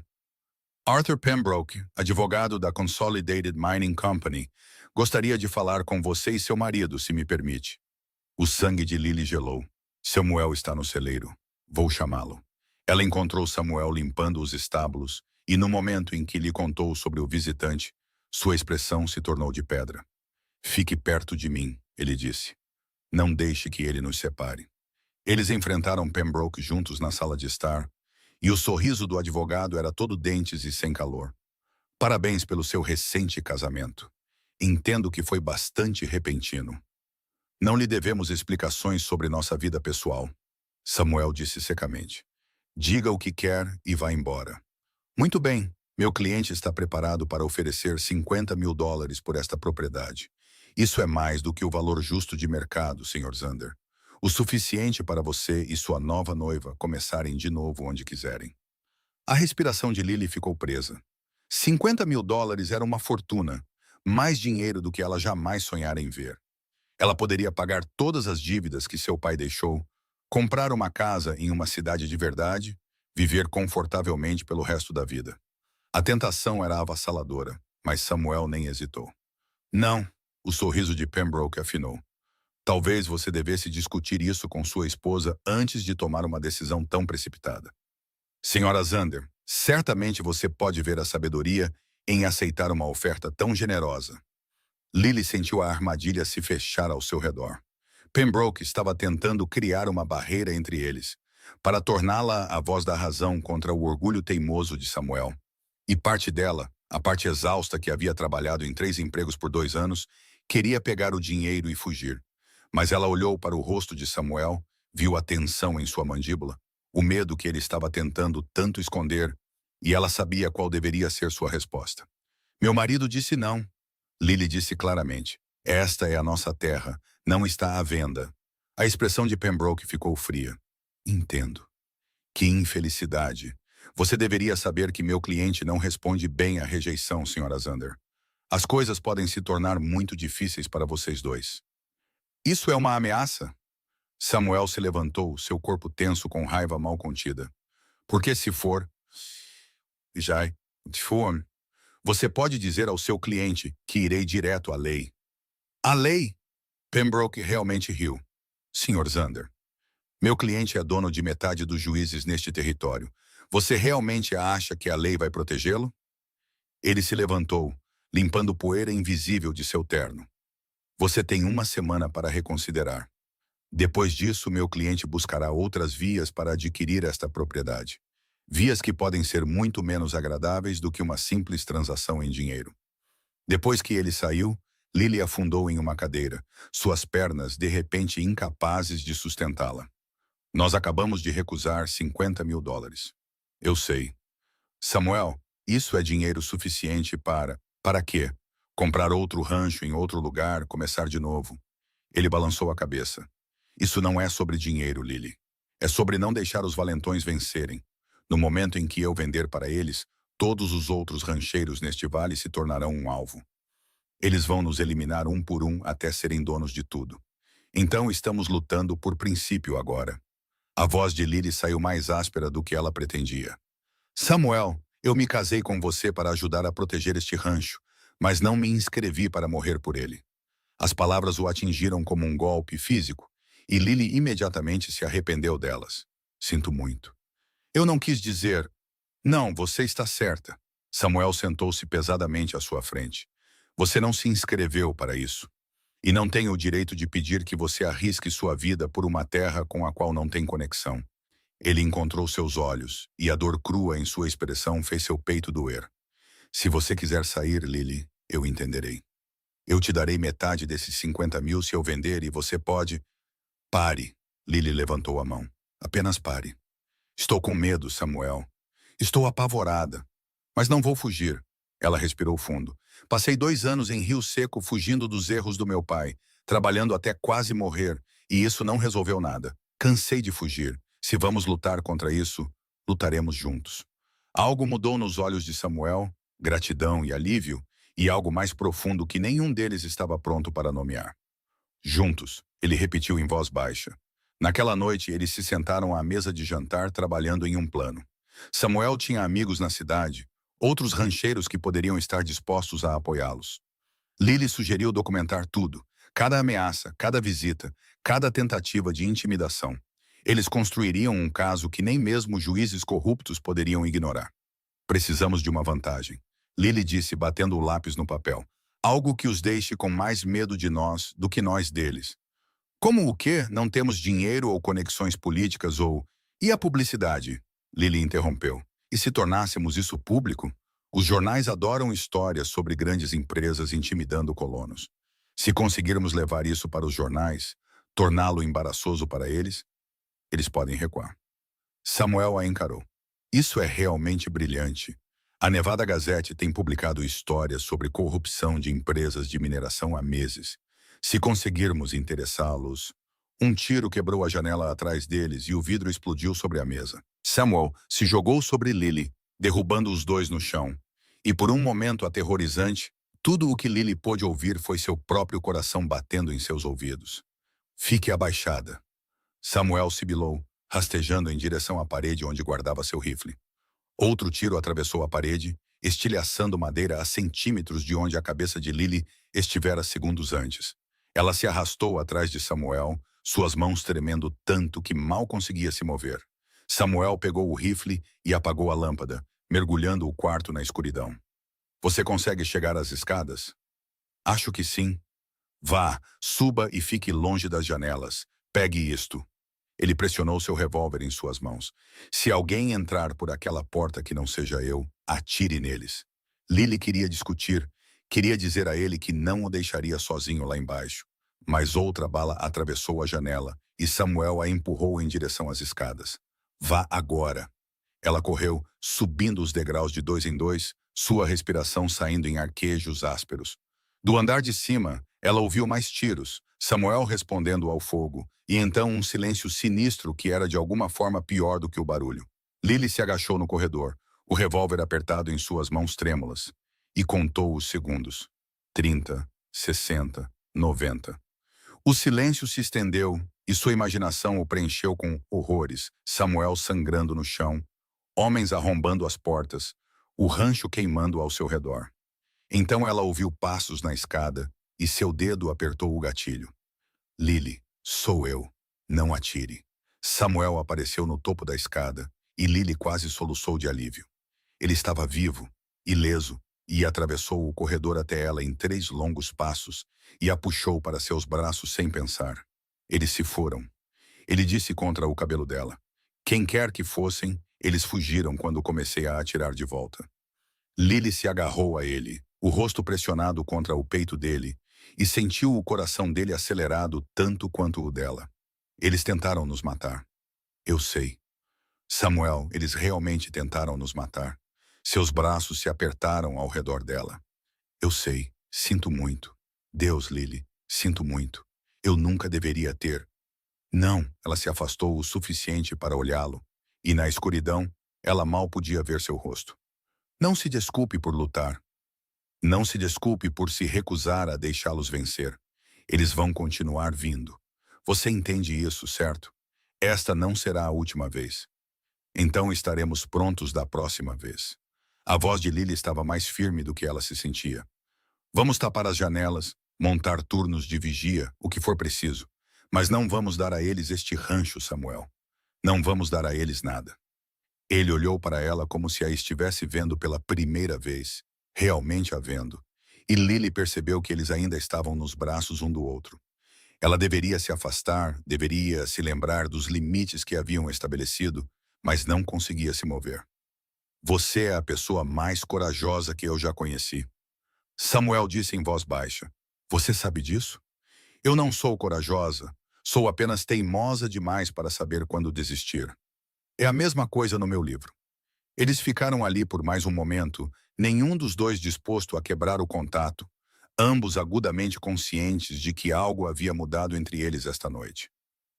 Arthur Pembroke, advogado da Consolidated Mining Company. Gostaria de falar com você e seu marido, se me permite. O sangue de Lily gelou. Samuel está no celeiro. Vou chamá-lo. Ela encontrou Samuel limpando os estábulos e no momento em que lhe contou sobre o visitante, sua expressão se tornou de pedra. Fique perto de mim, ele disse. Não deixe que ele nos separe. Eles enfrentaram Pembroke juntos na sala de estar, e o sorriso do advogado era todo dentes e sem calor. Parabéns pelo seu recente casamento. Entendo que foi bastante repentino. Não lhe devemos explicações sobre nossa vida pessoal, Samuel disse secamente. Diga o que quer e vá embora. Muito bem, meu cliente está preparado para oferecer $50.000 por esta propriedade. Isso é mais do que o valor justo de mercado, Sr. Zander. O suficiente para você e sua nova noiva começarem de novo onde quiserem. A respiração de Lily ficou presa. $50.000 era uma fortuna, mais dinheiro do que ela jamais sonhara em ver. Ela poderia pagar todas as dívidas que seu pai deixou, comprar uma casa em uma cidade de verdade, viver confortavelmente pelo resto da vida. A tentação era avassaladora, mas Samuel nem hesitou. Não, o sorriso de Pembroke afinou. Talvez você devesse discutir isso com sua esposa antes de tomar uma decisão tão precipitada. Senhora Zander, certamente você pode ver a sabedoria em aceitar uma oferta tão generosa. Lily sentiu a armadilha se fechar ao seu redor. Pembroke estava tentando criar uma barreira entre eles, para torná-la a voz da razão contra o orgulho teimoso de Samuel. E parte dela, a parte exausta que havia trabalhado em 3 empregos por 2 anos, queria pegar o dinheiro e fugir. Mas ela olhou para o rosto de Samuel, viu a tensão em sua mandíbula, o medo que ele estava tentando tanto esconder, e ela sabia qual deveria ser sua resposta. Meu marido disse não. Lily disse claramente. Esta é a nossa terra, não está à venda. A expressão de Pembroke ficou fria. Entendo. Que infelicidade. Você deveria saber que meu cliente não responde bem à rejeição, Sra. Zander. As coisas podem se tornar muito difíceis para vocês dois. Isso é uma ameaça? Samuel se levantou, seu corpo tenso com raiva mal contida. Porque se for... Você pode dizer ao seu cliente que irei direto à lei. A lei? Pembroke realmente riu. Senhor Zander, meu cliente é dono de metade dos juízes neste território. Você realmente acha que a lei vai protegê-lo? Ele se levantou, limpando poeira invisível de seu terno. Você tem uma semana para reconsiderar. Depois disso, meu cliente buscará outras vias para adquirir esta propriedade. Vias que podem ser muito menos agradáveis do que uma simples transação em dinheiro. Depois que ele saiu, Lily afundou em uma cadeira, suas pernas de repente incapazes de sustentá-la. Nós acabamos de recusar $50.000. Eu sei. Samuel, isso é dinheiro suficiente para... Para quê? Comprar outro rancho em outro lugar, começar de novo. Ele balançou a cabeça. Isso não é sobre dinheiro, Lily. É sobre não deixar os valentões vencerem. No momento em que eu vender para eles, todos os outros rancheiros neste vale se tornarão um alvo. Eles vão nos eliminar um por um até serem donos de tudo. Então estamos lutando por princípio agora. A voz de Lily saiu mais áspera do que ela pretendia. Samuel, eu me casei com você para ajudar a proteger este rancho, mas não me inscrevi para morrer por ele. As palavras o atingiram como um golpe físico, e Lily imediatamente se arrependeu delas. Sinto muito. Eu não quis dizer... Não, você está certa. Samuel sentou-se pesadamente à sua frente. Você não se inscreveu para isso. E não tem o direito de pedir que você arrisque sua vida por uma terra com a qual não tem conexão. Ele encontrou seus olhos, e a dor crua em sua expressão fez seu peito doer. Se você quiser sair, Lily, eu entenderei. Eu te darei metade desses 50.000 se eu vender e você pode... Pare. Lily levantou a mão. Apenas pare. Estou com medo, Samuel. Estou apavorada. Mas não vou fugir. Ela respirou fundo. Passei 2 anos em Rio Seco fugindo dos erros do meu pai, trabalhando até quase morrer, e isso não resolveu nada. Cansei de fugir. Se vamos lutar contra isso, lutaremos juntos. Algo mudou nos olhos de Samuel, gratidão e alívio, e algo mais profundo que nenhum deles estava pronto para nomear. Juntos, ele repetiu em voz baixa. Naquela noite, eles se sentaram à mesa de jantar trabalhando em um plano. Samuel tinha amigos na cidade, outros rancheiros que poderiam estar dispostos a apoiá-los. Lily sugeriu documentar tudo, cada ameaça, cada visita, cada tentativa de intimidação. Eles construiriam um caso que nem mesmo juízes corruptos poderiam ignorar. Precisamos de uma vantagem, Lily disse batendo o lápis no papel. Algo que os deixe com mais medo de nós do que nós deles. Como o quê? Não temos dinheiro ou conexões políticas ou... E a publicidade? Lily interrompeu. E se tornássemos isso público? Os jornais adoram histórias sobre grandes empresas intimidando colonos. Se conseguirmos levar isso para os jornais, torná-lo embaraçoso para eles podem recuar. Samuel a encarou. Isso é realmente brilhante. A Nevada Gazette tem publicado histórias sobre corrupção de empresas de mineração há meses. Se conseguirmos interessá-los... Um tiro quebrou a janela atrás deles e o vidro explodiu sobre a mesa. Samuel se jogou sobre Lily, derrubando os dois no chão. E por um momento aterrorizante, tudo o que Lily pôde ouvir foi seu próprio coração batendo em seus ouvidos. Fique abaixada. Samuel sibilou, rastejando em direção à parede onde guardava seu rifle. Outro tiro atravessou a parede, estilhaçando madeira a centímetros de onde a cabeça de Lily estivera segundos antes. Ela se arrastou atrás de Samuel, suas mãos tremendo tanto que mal conseguia se mover. Samuel pegou o rifle e apagou a lâmpada, mergulhando o quarto na escuridão. Você consegue chegar às escadas? Acho que sim. Vá, suba e fique longe das janelas. Pegue isto. Ele pressionou seu revólver em suas mãos. Se alguém entrar por aquela porta que não seja eu, atire neles. Lily queria discutir, queria dizer a ele que não o deixaria sozinho lá embaixo. Mas outra bala atravessou a janela e Samuel a empurrou em direção às escadas. Vá agora. Ela correu, subindo os degraus de 2 em 2, sua respiração saindo em arquejos ásperos. Do andar de cima, ela ouviu mais tiros, Samuel respondendo ao fogo, e então um silêncio sinistro que era de alguma forma pior do que o barulho. Lily se agachou no corredor, o revólver apertado em suas mãos trêmulas, e contou os segundos. 30, 60, 90. O silêncio se estendeu e sua imaginação o preencheu com horrores, Samuel sangrando no chão, homens arrombando as portas, o rancho queimando ao seu redor. Então ela ouviu passos na escada e seu dedo apertou o gatilho. Lily, sou eu. Não atire. Samuel apareceu no topo da escada e Lily quase soluçou de alívio. Ele estava vivo, ileso, e atravessou o corredor até ela em 3 longos passos e a puxou para seus braços sem pensar. Eles se foram. Ele disse contra o cabelo dela. Quem quer que fossem, eles fugiram quando comecei a atirar de volta. Lily se agarrou a ele, o rosto pressionado contra o peito dele, e sentiu o coração dele acelerado tanto quanto o dela. Eles tentaram nos matar. Eu sei. Samuel, eles realmente tentaram nos matar. Seus braços se apertaram ao redor dela. Eu sei. Sinto muito. Deus, Lily, sinto muito. Eu nunca deveria ter. Não, ela se afastou o suficiente para olhá-lo, e na escuridão, ela mal podia ver seu rosto. Não se desculpe por lutar. Não se desculpe por se recusar a deixá-los vencer. Eles vão continuar vindo. Você entende isso, certo? Esta não será a última vez. Então estaremos prontos da próxima vez. A voz de Lily estava mais firme do que ela se sentia. Vamos tapar as janelas, montar turnos de vigia, o que for preciso. Mas não vamos dar a eles este rancho, Samuel. Não vamos dar a eles nada. Ele olhou para ela como se a estivesse vendo pela primeira vez, realmente a vendo. E Lily percebeu que eles ainda estavam nos braços um do outro. Ela deveria se afastar, deveria se lembrar dos limites que haviam estabelecido, mas não conseguia se mover. Você é a pessoa mais corajosa que eu já conheci. Samuel disse em voz baixa. Você sabe disso? Eu não sou corajosa, sou apenas teimosa demais para saber quando desistir. É a mesma coisa no meu livro. Eles ficaram ali por mais um momento, nenhum dos dois disposto a quebrar o contato, ambos agudamente conscientes de que algo havia mudado entre eles esta noite.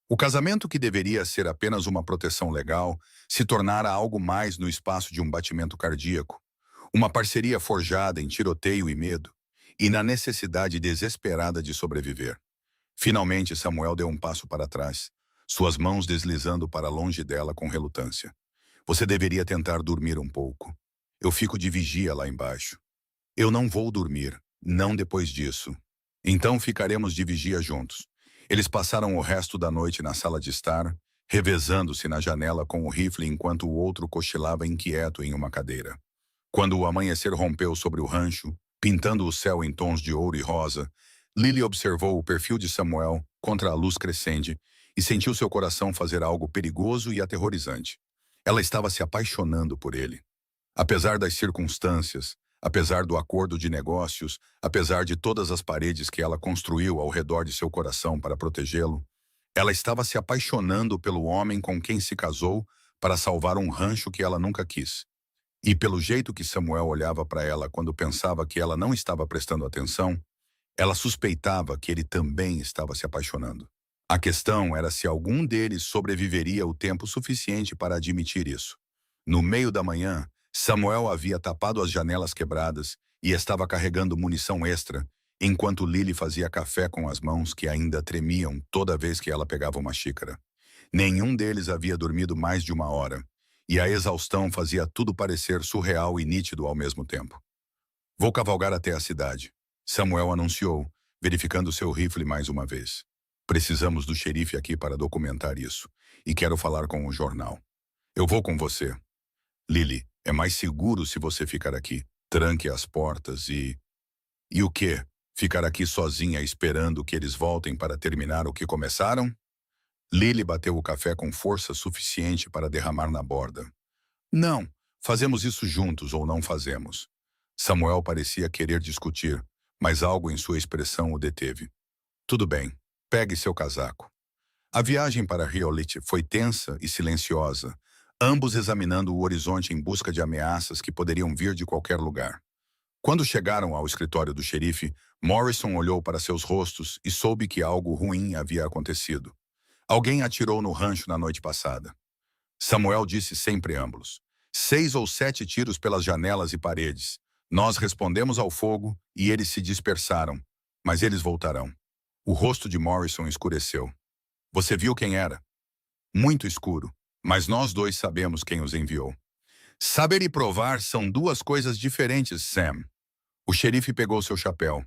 O casamento que deveria ser apenas uma proteção legal se tornara algo mais no espaço de um batimento cardíaco, uma parceria forjada em tiroteio e medo, e na necessidade desesperada de sobreviver. Finalmente Samuel deu um passo para trás, suas mãos deslizando para longe dela com relutância. Você deveria tentar dormir um pouco. Eu fico de vigia lá embaixo. Eu não vou dormir, não depois disso. Então ficaremos de vigia juntos. Eles passaram o resto da noite na sala de estar, revezando-se na janela com o rifle enquanto o outro cochilava inquieto em uma cadeira. Quando o amanhecer rompeu sobre o rancho, pintando o céu em tons de ouro e rosa, Lily observou o perfil de Samuel contra a luz crescente e sentiu seu coração fazer algo perigoso e aterrorizante. Ela estava se apaixonando por ele. Apesar das circunstâncias, apesar do acordo de negócios, apesar de todas as paredes que ela construiu ao redor de seu coração para protegê-lo, ela estava se apaixonando pelo homem com quem se casou para salvar um rancho que ela nunca quis. E pelo jeito que Samuel olhava para ela quando pensava que ela não estava prestando atenção, ela suspeitava que ele também estava se apaixonando. A questão era se algum deles sobreviveria o tempo suficiente para admitir isso. No meio da manhã, Samuel havia tapado as janelas quebradas e estava carregando munição extra, enquanto Lily fazia café com as mãos que ainda tremiam toda vez que ela pegava uma xícara. Nenhum deles havia dormido mais de 1 hora, e a exaustão fazia tudo parecer surreal e nítido ao mesmo tempo. Vou cavalgar até a cidade, Samuel anunciou, verificando seu rifle mais uma vez. Precisamos do xerife aqui para documentar isso, e quero falar com o jornal. Eu vou com você. Lily, é mais seguro se você ficar aqui. Tranque as portas e... E o quê? Ficar aqui sozinha esperando que eles voltem para terminar o que começaram? Lily bateu o café com força suficiente para derramar na borda. Não, fazemos isso juntos ou não fazemos. Samuel parecia querer discutir, mas algo em sua expressão o deteve. Tudo bem, pegue seu casaco. A viagem para Riolit foi tensa e silenciosa, ambos examinando o horizonte em busca de ameaças que poderiam vir de qualquer lugar. Quando chegaram ao escritório do xerife, Morrison olhou para seus rostos e soube que algo ruim havia acontecido. Alguém atirou no rancho na noite passada. Samuel disse sem preâmbulos. 6 ou 7 tiros pelas janelas e paredes. Nós respondemos ao fogo e eles se dispersaram, mas eles voltarão. O rosto de Morrison escureceu. Você viu quem era? Muito escuro, mas nós dois sabemos quem os enviou. Saber e provar são 2 coisas diferentes, Sam. O xerife pegou seu chapéu.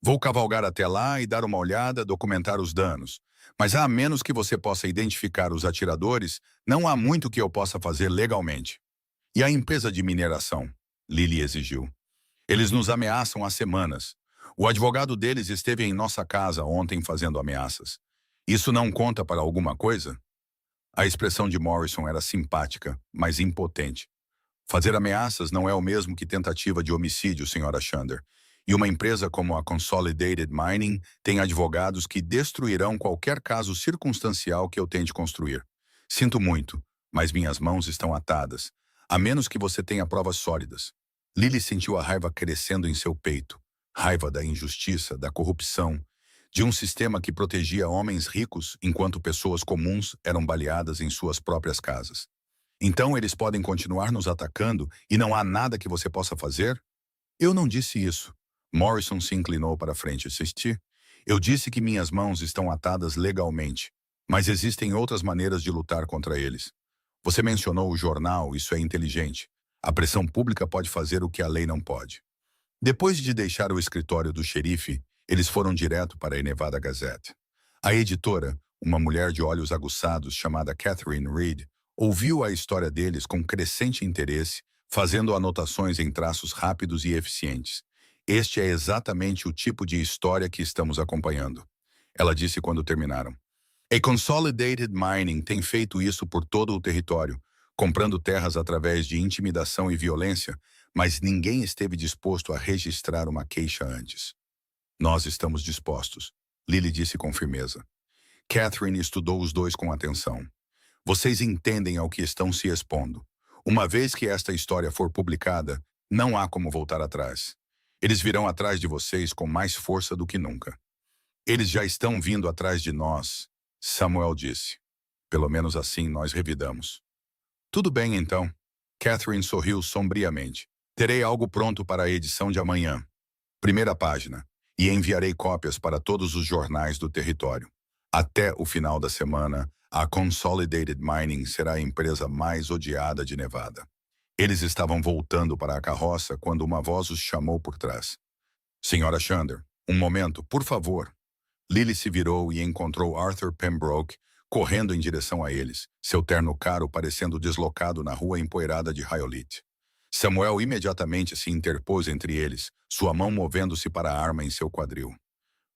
Vou cavalgar até lá e dar uma olhada, documentar os danos. Mas a menos que você possa identificar os atiradores, não há muito que eu possa fazer legalmente. E a empresa de mineração? Lily exigiu. Eles nos ameaçam há semanas. O advogado deles esteve em nossa casa ontem fazendo ameaças. Isso não conta para alguma coisa? A expressão de Morrison era simpática, mas impotente. Fazer ameaças não é o mesmo que tentativa de homicídio, Sra. Shander. E uma empresa como a Consolidated Mining tem advogados que destruirão qualquer caso circunstancial que eu tente construir. Sinto muito, mas minhas mãos estão atadas, a menos que você tenha provas sólidas. Lily sentiu a raiva crescendo em seu peito. Raiva da injustiça, da corrupção, de um sistema que protegia homens ricos enquanto pessoas comuns eram baleadas em suas próprias casas. Então eles podem continuar nos atacando e não há nada que você possa fazer? Eu não disse isso. Morrison se inclinou para frente. Assisti. Eu disse que minhas mãos estão atadas legalmente, mas existem outras maneiras de lutar contra eles. Você mencionou o jornal, isso é inteligente. A pressão pública pode fazer o que a lei não pode. Depois de deixar o escritório do xerife, eles foram direto para a Nevada Gazette. A editora, uma mulher de olhos aguçados chamada Catherine Reed, ouviu a história deles com crescente interesse, fazendo anotações em traços rápidos e eficientes. Este é exatamente o tipo de história que estamos acompanhando. Ela disse quando terminaram. A Consolidated Mining tem feito isso por todo o território, comprando terras através de intimidação e violência, mas ninguém esteve disposto a registrar uma queixa antes. Nós estamos dispostos, Lily disse com firmeza. Catherine estudou os dois com atenção. Vocês entendem ao que estão se expondo. Uma vez que esta história for publicada, não há como voltar atrás. Eles virão atrás de vocês com mais força do que nunca. Eles já estão vindo atrás de nós, Samuel disse. Pelo menos assim nós revidamos. Tudo bem, então. Catherine sorriu sombriamente. Terei algo pronto para a edição de amanhã. Primeira página. E enviarei cópias para todos os jornais do território. Até o final da semana, a Consolidated Mining será a empresa mais odiada de Nevada. Eles estavam voltando para a carroça quando uma voz os chamou por trás. Sra. Shander, um momento, por favor. Lily se virou e encontrou Arthur Pembroke correndo em direção a eles, seu terno caro parecendo deslocado na rua empoeirada de Hyolit. Samuel imediatamente se interpôs entre eles, sua mão movendo-se para a arma em seu quadril.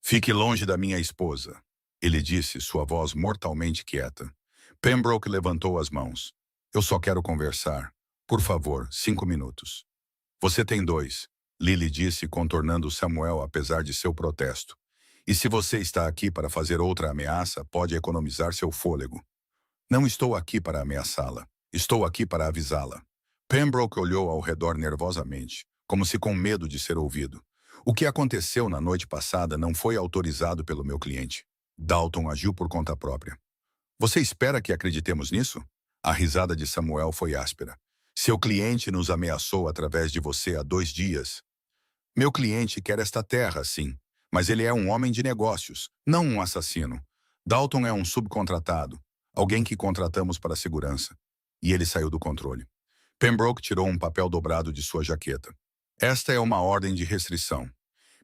Fique longe da minha esposa, ele disse, sua voz mortalmente quieta. Pembroke levantou as mãos. Eu só quero conversar. Por favor, 5 minutos. Você tem 2, Lily disse, contornando Samuel apesar de seu protesto. E se você está aqui para fazer outra ameaça, pode economizar seu fôlego. Não estou aqui para ameaçá-la. Estou aqui para avisá-la. Pembroke olhou ao redor nervosamente, como se com medo de ser ouvido. O que aconteceu na noite passada não foi autorizado pelo meu cliente. Dalton agiu por conta própria. Você espera que acreditemos nisso? A risada de Samuel foi áspera. Seu cliente nos ameaçou através de você há 2 dias. Meu cliente quer esta terra, sim, mas ele é um homem de negócios, não um assassino. Dalton é um subcontratado, alguém que contratamos para a segurança. E ele saiu do controle. Pembroke tirou um papel dobrado de sua jaqueta. Esta é uma ordem de restrição.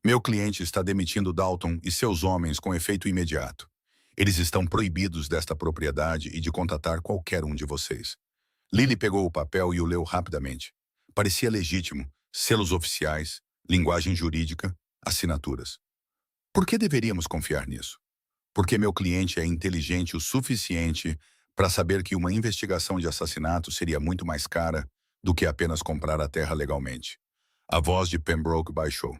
Meu cliente está demitindo Dalton e seus homens com efeito imediato. Eles estão proibidos desta propriedade e de contatar qualquer um de vocês. Lily pegou o papel e o leu rapidamente. Parecia legítimo, selos oficiais, linguagem jurídica, assinaturas. Por que deveríamos confiar nisso? Porque meu cliente é inteligente o suficiente para saber que uma investigação de assassinato seria muito mais cara do que apenas comprar a terra legalmente. A voz de Pembroke baixou.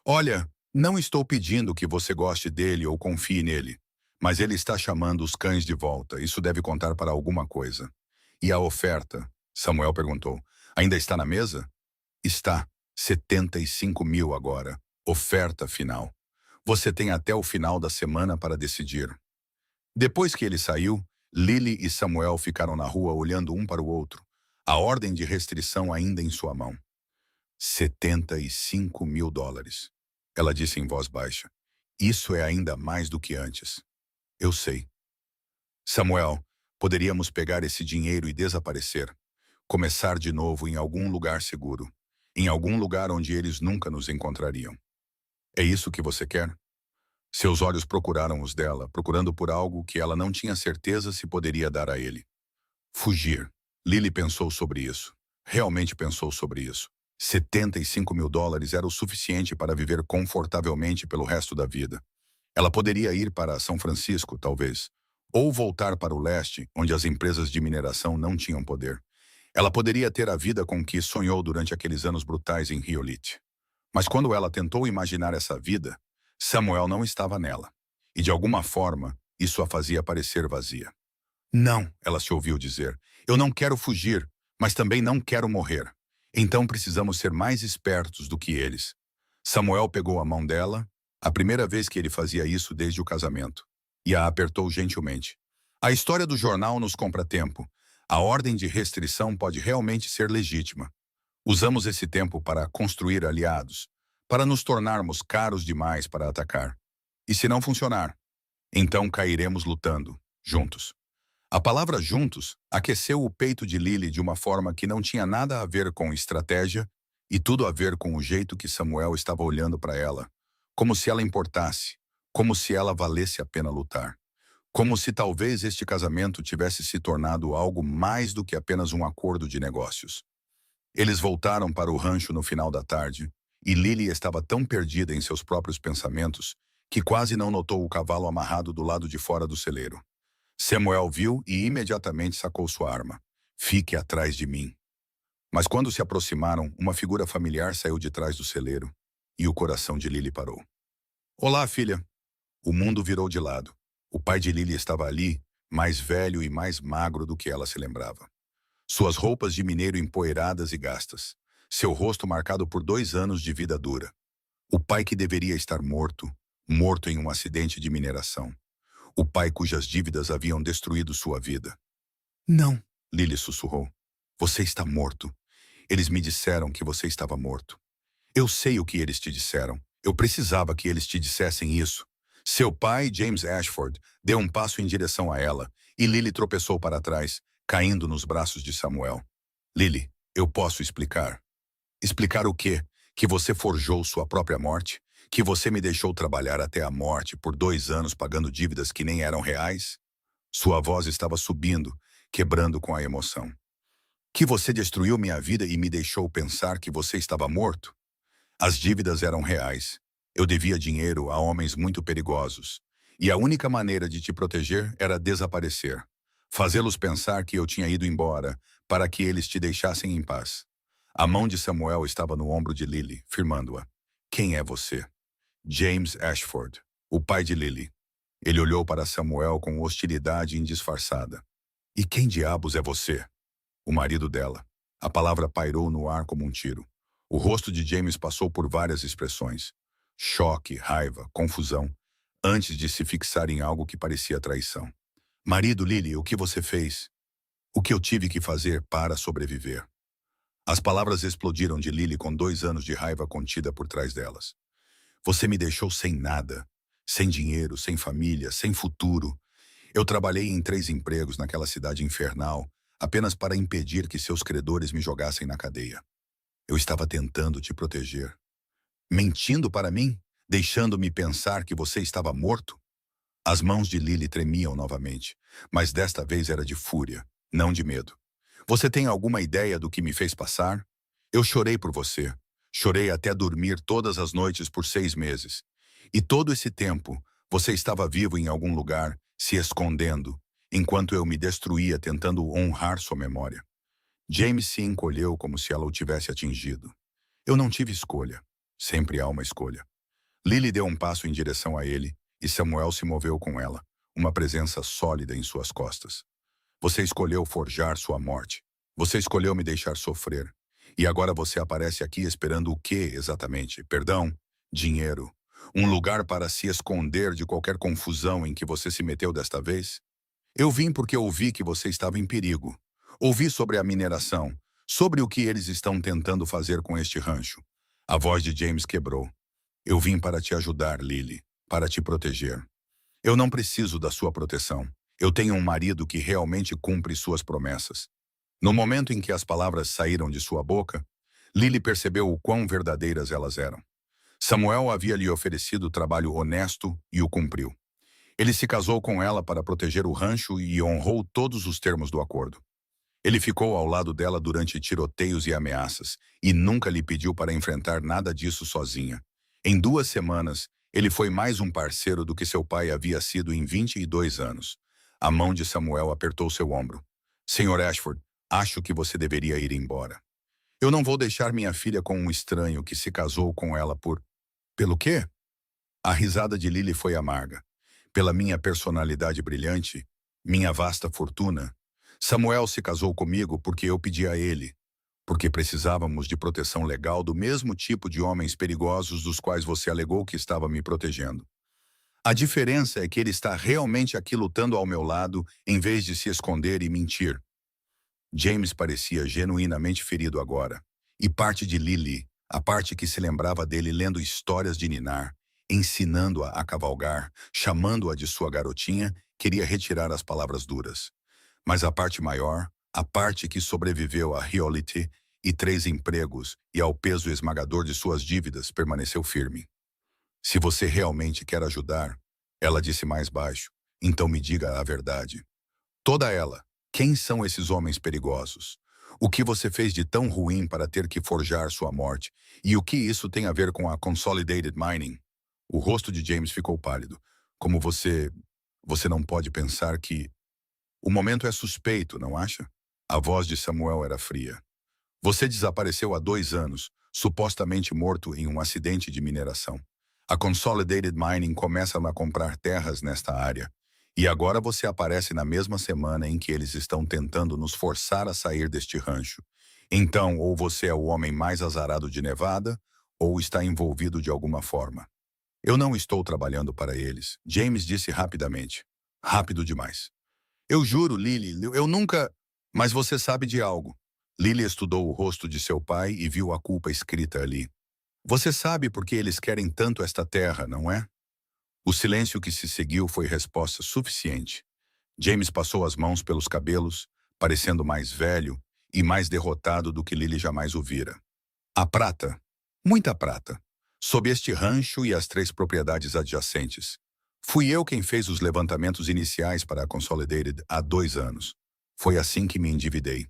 Olha, não estou pedindo que você goste dele ou confie nele, mas ele está chamando os cães de volta. Isso deve contar para alguma coisa. E a oferta? Samuel perguntou. Ainda está na mesa? Está. 75 mil agora. Oferta final. Você tem até o final da semana para decidir. Depois que ele saiu, Lily e Samuel ficaram na rua olhando um para o outro, a ordem de restrição ainda em sua mão. 75 mil dólares. Ela disse em voz baixa. Isso é ainda mais do que antes. Eu sei. Samuel, poderíamos pegar esse dinheiro e desaparecer. Começar de novo em algum lugar seguro. em algum lugar onde eles nunca nos encontrariam. É isso que você quer? Seus olhos procuraram os dela, procurando por algo que ela não tinha certeza se poderia dar a ele. Fugir. Lily pensou sobre isso. Realmente pensou sobre isso. 75 mil dólares era o suficiente para viver confortavelmente pelo resto da vida. Ela poderia ir para São Francisco, talvez, ou voltar para o leste, onde as empresas de mineração não tinham poder. Ela poderia ter a vida com que sonhou durante aqueles anos brutais em Hiolit. Mas quando ela tentou imaginar essa vida, Samuel não estava nela. E de alguma forma, isso a fazia parecer vazia. Não, ela se ouviu dizer. Eu não quero fugir, mas também não quero morrer. Então precisamos ser mais espertos do que eles. Samuel pegou a mão dela, a primeira vez que ele fazia isso desde o casamento, e a apertou gentilmente. A história do jornal nos compra tempo. A ordem de restrição pode realmente ser legítima. Usamos esse tempo para construir aliados, para nos tornarmos caros demais para atacar. E se não funcionar, então cairemos lutando, juntos. A palavra juntos aqueceu o peito de Lily de uma forma que não tinha nada a ver com estratégia e tudo a ver com o jeito que Samuel estava olhando para ela, como se ela importasse, como se ela valesse a pena lutar, como se talvez este casamento tivesse se tornado algo mais do que apenas um acordo de negócios. Eles voltaram para o rancho no final da tarde, e Lily estava tão perdida em seus próprios pensamentos que quase não notou o cavalo amarrado do lado de fora do celeiro. Samuel viu e imediatamente sacou sua arma. Fique atrás de mim. Mas quando se aproximaram, uma figura familiar saiu de trás do celeiro, e o coração de Lily parou. Olá, filha. O mundo virou de lado. O pai de Lily estava ali, mais velho e mais magro do que ela se lembrava. Suas roupas de mineiro empoeiradas e gastas. Seu rosto marcado por 2 anos de vida dura. O pai que deveria estar morto, morto em um acidente de mineração. O pai cujas dívidas haviam destruído sua vida. Não, Lily sussurrou. Você está morto. Eles me disseram que você estava morto. Eu sei o que eles te disseram. Eu precisava que eles te dissessem isso. Seu pai, James Ashford, deu um passo em direção a ela, e Lily tropeçou para trás, caindo nos braços de Samuel. Lily, eu posso explicar. Explicar o quê? Que você forjou sua própria morte? Que você me deixou trabalhar até a morte por 2 anos pagando dívidas que nem eram reais? Sua voz estava subindo, quebrando com a emoção. Que você destruiu minha vida e me deixou pensar que você estava morto? As dívidas eram reais. Eu devia dinheiro a homens muito perigosos. E a única maneira de te proteger era desaparecer. Fazê-los pensar que eu tinha ido embora, para que eles te deixassem em paz. A mão de Samuel estava no ombro de Lily, firmando-a. Quem é você? James Ashford, o pai de Lily. Ele olhou para Samuel com hostilidade indisfarçada. E quem diabos é você? O marido dela. A palavra pairou no ar como um tiro. O rosto de James passou por várias expressões. Choque, raiva, confusão, antes de se fixar em algo que parecia traição. Marido, Lily, o que você fez? O que eu tive que fazer para sobreviver? As palavras explodiram de Lily com 2 anos de raiva contida por trás delas. Você me deixou sem nada. Sem dinheiro, sem família, sem futuro. Eu trabalhei em 3 empregos naquela cidade infernal, apenas para impedir que seus credores me jogassem na cadeia. Eu estava tentando te proteger. Mentindo para mim? Deixando-me pensar que você estava morto? As mãos de Lily tremiam novamente, mas desta vez era de fúria, não de medo. Você tem alguma ideia do que me fez passar? Eu chorei por você. Chorei até dormir todas as noites por 6 meses. E todo esse tempo, você estava vivo em algum lugar, se escondendo, enquanto eu me destruía tentando honrar sua memória. James se encolheu como se ela o tivesse atingido. Eu não tive escolha. Sempre há uma escolha. Lily deu um passo em direção a ele, e Samuel se moveu com ela, uma presença sólida em suas costas. Você escolheu forjar sua morte. Você escolheu me deixar sofrer. E agora você aparece aqui esperando o quê, exatamente? Perdão? Dinheiro? Um lugar para se esconder de qualquer confusão em que você se meteu desta vez? Eu vim porque ouvi que você estava em perigo. Ouvi sobre a mineração, sobre o que eles estão tentando fazer com este rancho. A voz de James quebrou. Eu vim para te ajudar, Lily, para te proteger. Eu não preciso da sua proteção. Eu tenho um marido que realmente cumpre suas promessas. No momento em que as palavras saíram de sua boca, Lily percebeu o quão verdadeiras elas eram. Samuel havia lhe oferecido trabalho honesto e o cumpriu. Ele se casou com ela para proteger o rancho e honrou todos os termos do acordo. Ele ficou ao lado dela durante tiroteios e ameaças, e nunca lhe pediu para enfrentar nada disso sozinha. Em 2 semanas, ele foi mais um parceiro do que seu pai havia sido em 22 anos. A mão de Samuel apertou seu ombro. Senhor Ashford, acho que você deveria ir embora. Eu não vou deixar minha filha com um estranho que se casou com ela por... Pelo quê? A risada de Lily foi amarga. Pela minha personalidade brilhante, minha vasta fortuna. Samuel se casou comigo porque eu pedi a ele, porque precisávamos de proteção legal do mesmo tipo de homens perigosos dos quais você alegou que estava me protegendo. A diferença é que ele está realmente aqui lutando ao meu lado, em vez de se esconder e mentir. James parecia genuinamente ferido agora. E parte de Lily, a parte que se lembrava dele lendo histórias de ninar, ensinando-a a cavalgar, chamando-a de sua garotinha, queria retirar as palavras duras. Mas a parte maior, a parte que sobreviveu a Hippolyte e 3 empregos e ao peso esmagador de suas dívidas, permaneceu firme. Se você realmente quer ajudar, ela disse mais baixo, então me diga a verdade. Toda ela. Quem são esses homens perigosos? O que você fez de tão ruim para ter que forjar sua morte? E o que isso tem a ver com a Consolidated Mining? O rosto de James ficou pálido. Como você... Você não pode pensar que... O momento é suspeito, não acha? A voz de Samuel era fria. Você desapareceu há 2 anos, supostamente morto em um acidente de mineração. A Consolidated Mining começa a comprar terras nesta área. E agora você aparece na mesma semana em que eles estão tentando nos forçar a sair deste rancho. Então, ou você é o homem mais azarado de Nevada, ou está envolvido de alguma forma. Eu não estou trabalhando para eles, James disse rapidamente. Rápido demais. Eu juro, Lily, eu nunca... Mas você sabe de algo. Lily estudou o rosto de seu pai e viu a culpa escrita ali. Você sabe por que eles querem tanto esta terra, não é? O silêncio que se seguiu foi resposta suficiente. James passou as mãos pelos cabelos, parecendo mais velho e mais derrotado do que Lily jamais o vira. A prata, muita prata, sob este rancho e as 3 propriedades adjacentes. Fui eu quem fez os levantamentos iniciais para a Consolidated há 2 anos. Foi assim que me endividei.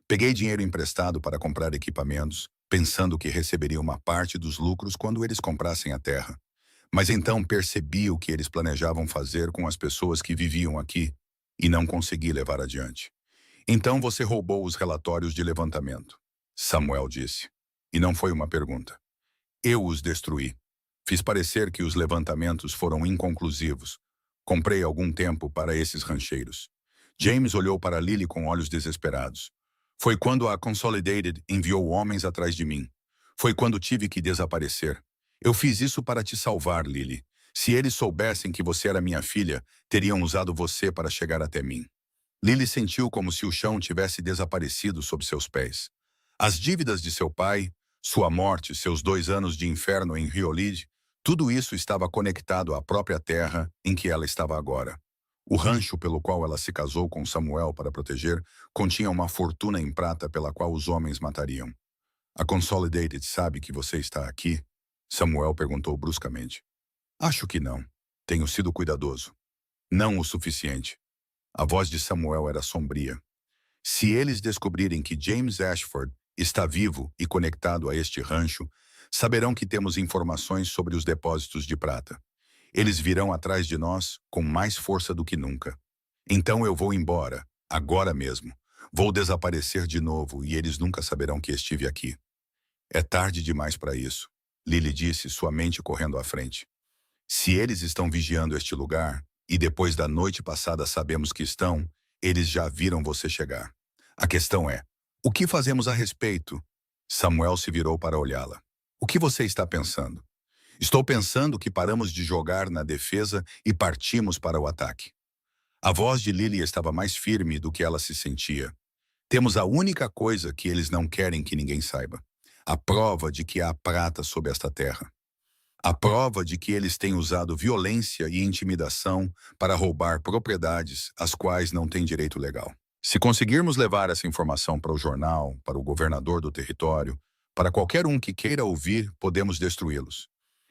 Peguei dinheiro emprestado para comprar equipamentos, pensando que receberia uma parte dos lucros quando eles comprassem a terra. Mas então percebi o que eles planejavam fazer com as pessoas que viviam aqui e não consegui levar adiante. Então você roubou os relatórios de levantamento, Samuel disse. E não foi uma pergunta. Eu os destruí. Fiz parecer que os levantamentos foram inconclusivos. Comprei algum tempo para esses rancheiros. James olhou para Lily com olhos desesperados. Foi quando a Consolidated enviou homens atrás de mim. Foi quando tive que desaparecer. Eu fiz isso para te salvar, Lily. Se eles soubessem que você era minha filha, teriam usado você para chegar até mim. Lily sentiu como se o chão tivesse desaparecido sob seus pés. As dívidas de seu pai, sua morte, seus 2 anos de inferno em Hippolyte, tudo isso estava conectado à própria terra em que ela estava agora. O rancho pelo qual ela se casou com Samuel para proteger continha uma fortuna em prata pela qual os homens matariam. A Consolidated sabe que você está aqui? Samuel perguntou bruscamente. Acho que não. Tenho sido cuidadoso. Não o suficiente. A voz de Samuel era sombria. Se eles descobrirem que James Ashford está vivo e conectado a este rancho, saberão que temos informações sobre os depósitos de prata. Eles virão atrás de nós com mais força do que nunca. Então eu vou embora, agora mesmo. Vou desaparecer de novo e eles nunca saberão que estive aqui. É tarde demais para isso, Lily disse, sua mente correndo à frente. Se eles estão vigiando este lugar, e depois da noite passada sabemos que estão, eles já viram você chegar. A questão é, o que fazemos a respeito? Samuel se virou para olhá-la. O que você está pensando? Estou pensando que paramos de jogar na defesa e partimos para o ataque. A voz de Lily estava mais firme do que ela se sentia. Temos a única coisa que eles não querem que ninguém saiba. A prova de que há prata sob esta terra. A prova de que eles têm usado violência e intimidação para roubar propriedades às quais não têm direito legal. Se conseguirmos levar essa informação para o jornal, para o governador do território, Para qualquer um que queira ouvir, podemos destruí-los.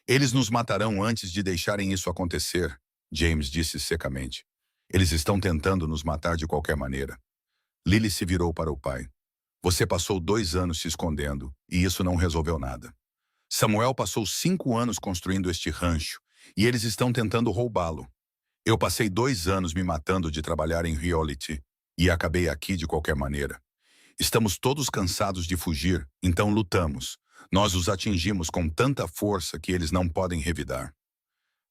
Eles nos matarão antes de deixarem isso acontecer, James disse secamente. Eles estão tentando nos matar de qualquer maneira. Lily se virou para o pai. Você passou 2 anos se escondendo, e isso não resolveu nada. Samuel passou 5 anos construindo este rancho, e eles estão tentando roubá-lo. Eu passei 2 anos me matando de trabalhar em reality, e acabei aqui de qualquer maneira. Estamos todos cansados de fugir, então lutamos. Nós os atingimos com tanta força que eles não podem revidar.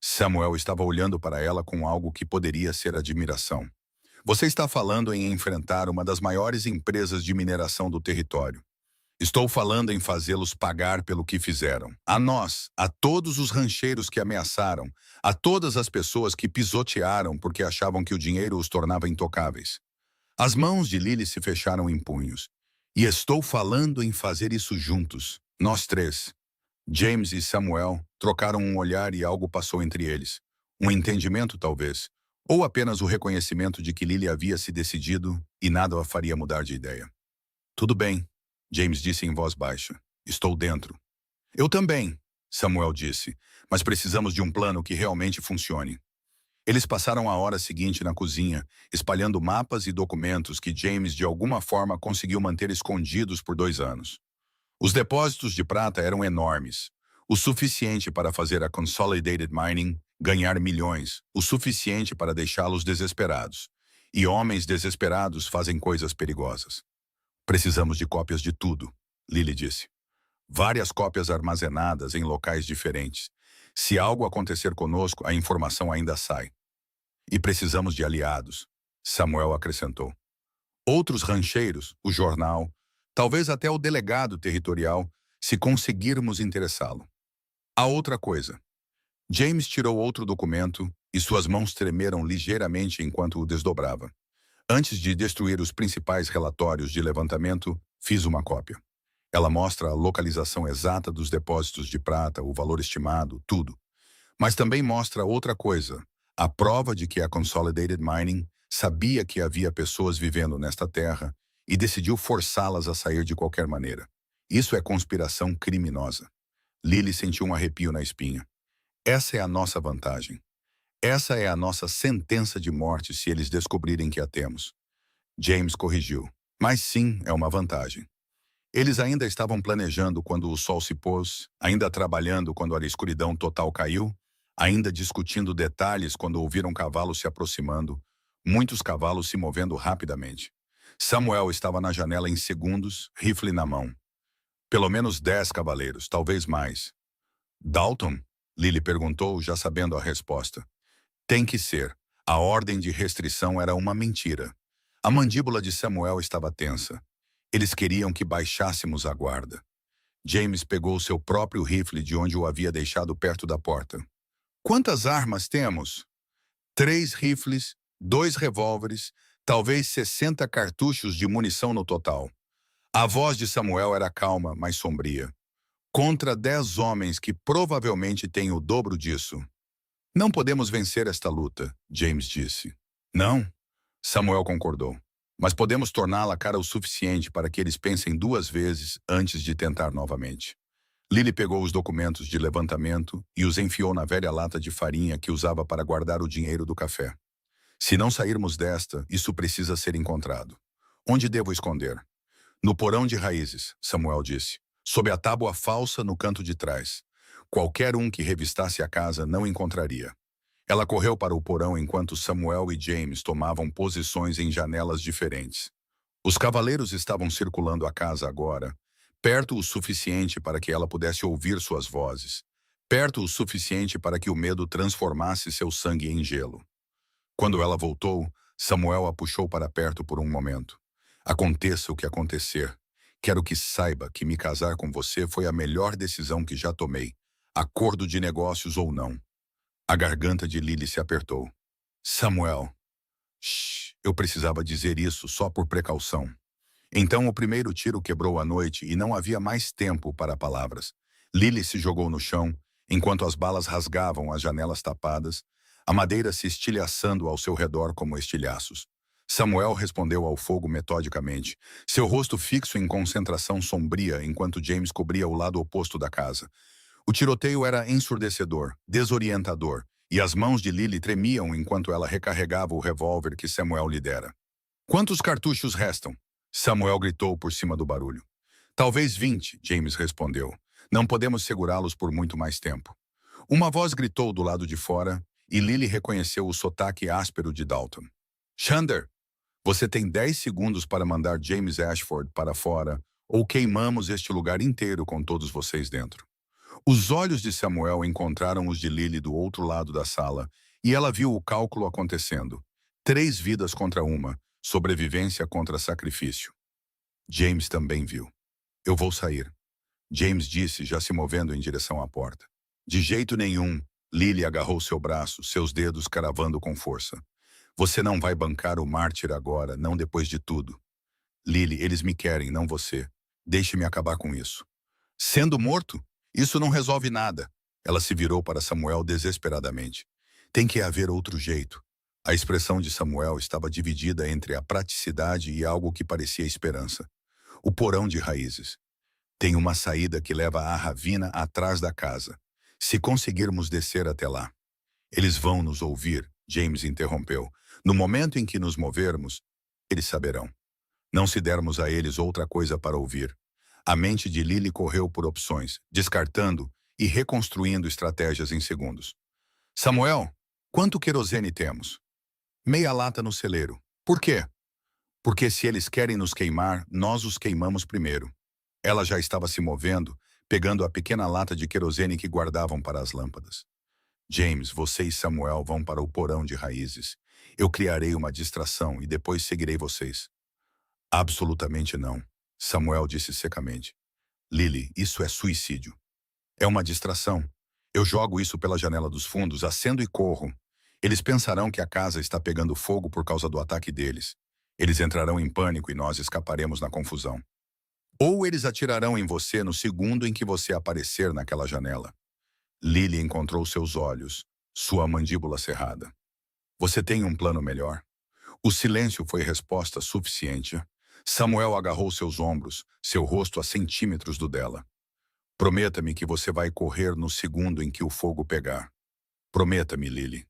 Samuel estava olhando para ela com algo que poderia ser admiração. Você está falando em enfrentar uma das maiores empresas de mineração do território. Estou falando em fazê-los pagar pelo que fizeram. A nós, a todos os rancheiros que ameaçaram, a todas as pessoas que pisotearam porque achavam que o dinheiro os tornava intocáveis. As mãos de Lily se fecharam em punhos. E estou falando em fazer isso juntos, nós 3. James e Samuel trocaram um olhar e algo passou entre eles. Um entendimento, talvez. Ou apenas o reconhecimento de que Lily havia se decidido e nada a faria mudar de ideia. Tudo bem, James disse em voz baixa. Estou dentro. Eu também, Samuel disse, mas precisamos de um plano que realmente funcione. Eles passaram a hora seguinte na cozinha, espalhando mapas e documentos que James de alguma forma conseguiu manter escondidos por 2 anos. Os depósitos de prata eram enormes, o suficiente para fazer a Consolidated Mining ganhar milhões, o suficiente para deixá-los desesperados. E homens desesperados fazem coisas perigosas. Precisamos de cópias de tudo, Lily disse. Várias cópias armazenadas em locais diferentes. Se algo acontecer conosco, a informação ainda sai. E precisamos de aliados, Samuel acrescentou. Outros rancheiros, o jornal, talvez até o delegado territorial, se conseguirmos interessá-lo. Há outra coisa. James tirou outro documento e suas mãos tremeram ligeiramente enquanto o desdobrava. Antes de destruir os principais relatórios de levantamento, fiz uma cópia. Ela mostra a localização exata dos depósitos de prata, o valor estimado, tudo. Mas também mostra outra coisa, a prova de que a Consolidated Mining sabia que havia pessoas vivendo nesta terra e decidiu forçá-las a sair de qualquer maneira. Isso é conspiração criminosa. Lily sentiu um arrepio na espinha. Essa é a nossa vantagem. Essa é a nossa sentença de morte se eles descobrirem que a temos. James corrigiu. Mas sim, é uma vantagem. Eles ainda estavam planejando quando o sol se pôs, ainda trabalhando quando a escuridão total caiu, ainda discutindo detalhes quando ouviram cavalos se aproximando, muitos cavalos se movendo rapidamente. Samuel estava na janela em segundos, rifle na mão. Pelo menos 10 cavaleiros, talvez mais. Dalton? Lily perguntou, já sabendo a resposta. Tem que ser. A ordem de restrição era uma mentira. A mandíbula de Samuel estava tensa. Eles queriam que baixássemos a guarda. James pegou seu próprio rifle de onde o havia deixado perto da porta. Quantas armas temos? 3 rifles, 2 revólveres, talvez 60 cartuchos de munição no total. A voz de Samuel era calma, mas sombria. Contra 10 homens que provavelmente têm o dobro disso. Não podemos vencer esta luta, James disse. Não? Samuel concordou. Mas podemos torná-la cara o suficiente para que eles pensem 2 vezes antes de tentar novamente. Lily pegou os documentos de levantamento e os enfiou na velha lata de farinha que usava para guardar o dinheiro do café. Se não sairmos desta, isso precisa ser encontrado. Onde devo esconder? No porão de raízes, Samuel disse. Sob a tábua falsa no canto de trás. Qualquer um que revistasse a casa não encontraria. Ela correu para o porão enquanto Samuel e James tomavam posições em janelas diferentes. Os cavaleiros estavam circulando a casa agora, perto o suficiente para que ela pudesse ouvir suas vozes, perto o suficiente para que o medo transformasse seu sangue em gelo. Quando ela voltou, Samuel a puxou para perto por um momento. Aconteça o que acontecer, quero que saiba que me casar com você foi a melhor decisão que já tomei, acordo de negócios ou não. A garganta de Lily se apertou. Samuel. Shh, eu precisava dizer isso só por precaução. Então o primeiro tiro quebrou a noite e não havia mais tempo para palavras. Lily se jogou no chão, enquanto as balas rasgavam as janelas tapadas, a madeira se estilhaçando ao seu redor como estilhaços. Samuel respondeu ao fogo metodicamente, seu rosto fixo em concentração sombria enquanto James cobria o lado oposto da casa. O tiroteio era ensurdecedor, desorientador, e as mãos de Lily tremiam enquanto ela recarregava o revólver que Samuel lhe dera. Quantos cartuchos restam? Samuel gritou por cima do barulho. Talvez 20, James respondeu. Não podemos segurá-los por muito mais tempo. Uma voz gritou do lado de fora e Lily reconheceu o sotaque áspero de Dalton. Xander, você tem 10 segundos para mandar James Ashford para fora ou queimamos este lugar inteiro com todos vocês dentro. Os olhos de Samuel encontraram os de Lily do outro lado da sala e ela viu o cálculo acontecendo. 3 vidas contra uma, sobrevivência contra sacrifício. James também viu. Eu vou sair. James disse, já se movendo em direção à porta. De jeito nenhum, Lily agarrou seu braço, seus dedos cravando com força. Você não vai bancar o mártir agora, não depois de tudo. Lily, eles me querem, não você. Deixe-me acabar com isso. Sendo morto? Isso não resolve nada. Ela se virou para Samuel desesperadamente. Tem que haver outro jeito. A expressão de Samuel estava dividida entre a praticidade e algo que parecia esperança. O porão de raízes. Tem uma saída que leva à ravina atrás da casa. Se conseguirmos descer até lá. Eles vão nos ouvir, James interrompeu. No momento em que nos movermos, eles saberão. Não se dermos a eles outra coisa para ouvir. A mente de Lily correu por opções, descartando e reconstruindo estratégias em segundos. Samuel, quanto querosene temos? Meia lata no celeiro. Por quê? Porque se eles querem nos queimar, nós os queimamos primeiro. Ela já estava se movendo, pegando a pequena lata de querosene que guardavam para as lâmpadas. James, você e Samuel vão para o porão de raízes. Eu criarei uma distração e depois seguirei vocês. Absolutamente não, Samuel disse secamente. Lily, isso é suicídio. É uma distração. Eu jogo isso pela janela dos fundos, acendo e corro. Eles pensarão que a casa está pegando fogo por causa do ataque deles. Eles entrarão em pânico e nós escaparemos na confusão. Ou eles atirarão em você no segundo em que você aparecer naquela janela. Lily encontrou seus olhos, sua mandíbula cerrada. Você tem um plano melhor? O silêncio foi resposta suficiente. Samuel agarrou seus ombros, seu rosto a centímetros do dela. Prometa-me que você vai correr no segundo em que o fogo pegar. Prometa-me, Lily.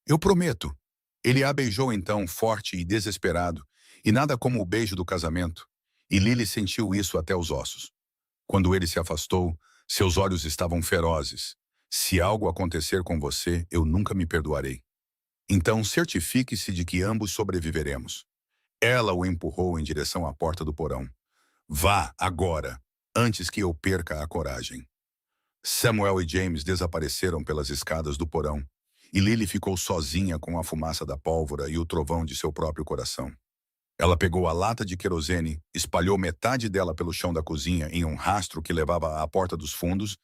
Eu prometo. Ele a beijou então, forte e desesperado, e nada como o beijo do casamento. E Lily sentiu isso até os ossos. Quando ele se afastou, seus olhos estavam ferozes. Se algo acontecer com você, eu nunca me perdoarei. Então certifique-se de que ambos sobreviveremos. Ela o empurrou em direção à porta do porão. Vá, agora, antes que eu perca a coragem. Samuel e James desapareceram pelas escadas do porão, e Lily ficou sozinha com a fumaça da pólvora e o trovão de seu próprio coração. Ela pegou a lata de querosene, espalhou metade dela pelo chão da cozinha em um rastro que levava à porta dos fundos,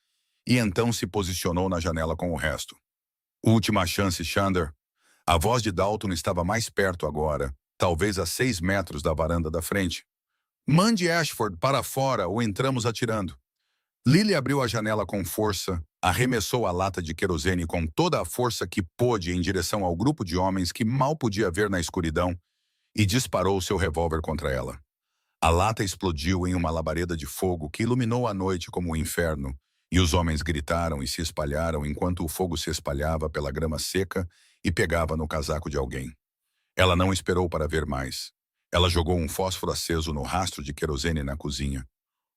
e então se posicionou na janela com o resto. Última chance, Xander. A voz de Dalton estava mais perto agora, talvez a 6 metros da varanda da frente. Mande Ashford para fora ou entramos atirando. Lily abriu a janela com força, arremessou a lata de querosene com toda a força que pôde em direção ao grupo de homens que mal podia ver na escuridão e disparou seu revólver contra ela. A lata explodiu em uma labareda de fogo que iluminou a noite como um inferno, e os homens gritaram e se espalharam enquanto o fogo se espalhava pela grama seca e pegava no casaco de alguém. Ela não esperou para ver mais. Ela jogou um fósforo aceso no rastro de querosene na cozinha.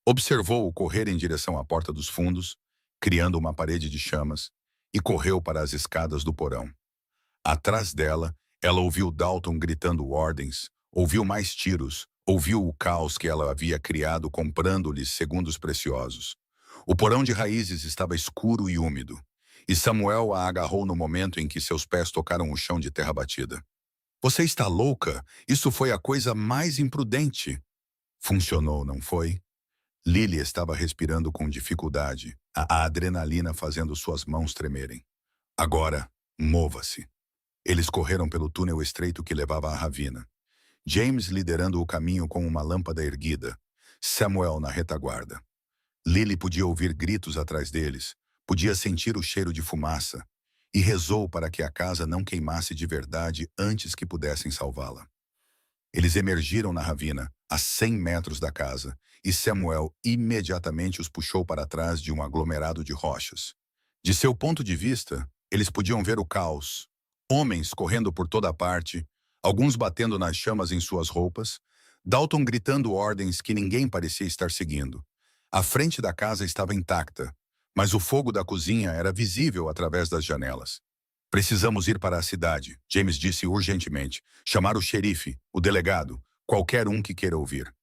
Observou-o correr em direção à porta dos fundos, criando uma parede de chamas, e correu para as escadas do porão. Atrás dela, ela ouviu Dalton gritando ordens, ouviu mais tiros, ouviu o caos que ela havia criado comprando-lhes segundos preciosos. O porão de raízes estava escuro e úmido, e Samuel a agarrou no momento em que seus pés tocaram o chão de terra batida. Você está louca? Isso foi a coisa mais imprudente. Funcionou, não foi? Lily estava respirando com dificuldade, a adrenalina fazendo suas mãos tremerem. Agora, mova-se. Eles correram pelo túnel estreito que levava à ravina. James liderando o caminho com uma lâmpada erguida, Samuel na retaguarda. Lily podia ouvir gritos atrás deles, podia sentir o cheiro de fumaça, e rezou para que a casa não queimasse de verdade antes que pudessem salvá-la. Eles emergiram na ravina, a 100 metros da casa, e Samuel imediatamente os puxou para trás de um aglomerado de rochas. De seu ponto de vista, eles podiam ver o caos. Homens correndo por toda parte, alguns batendo nas chamas em suas roupas, Dalton gritando ordens que ninguém parecia estar seguindo. A frente da casa estava intacta, mas o fogo da cozinha era visível através das janelas. Precisamos ir para a cidade, James disse urgentemente. Chamar o xerife, o delegado, qualquer um que queira ouvir.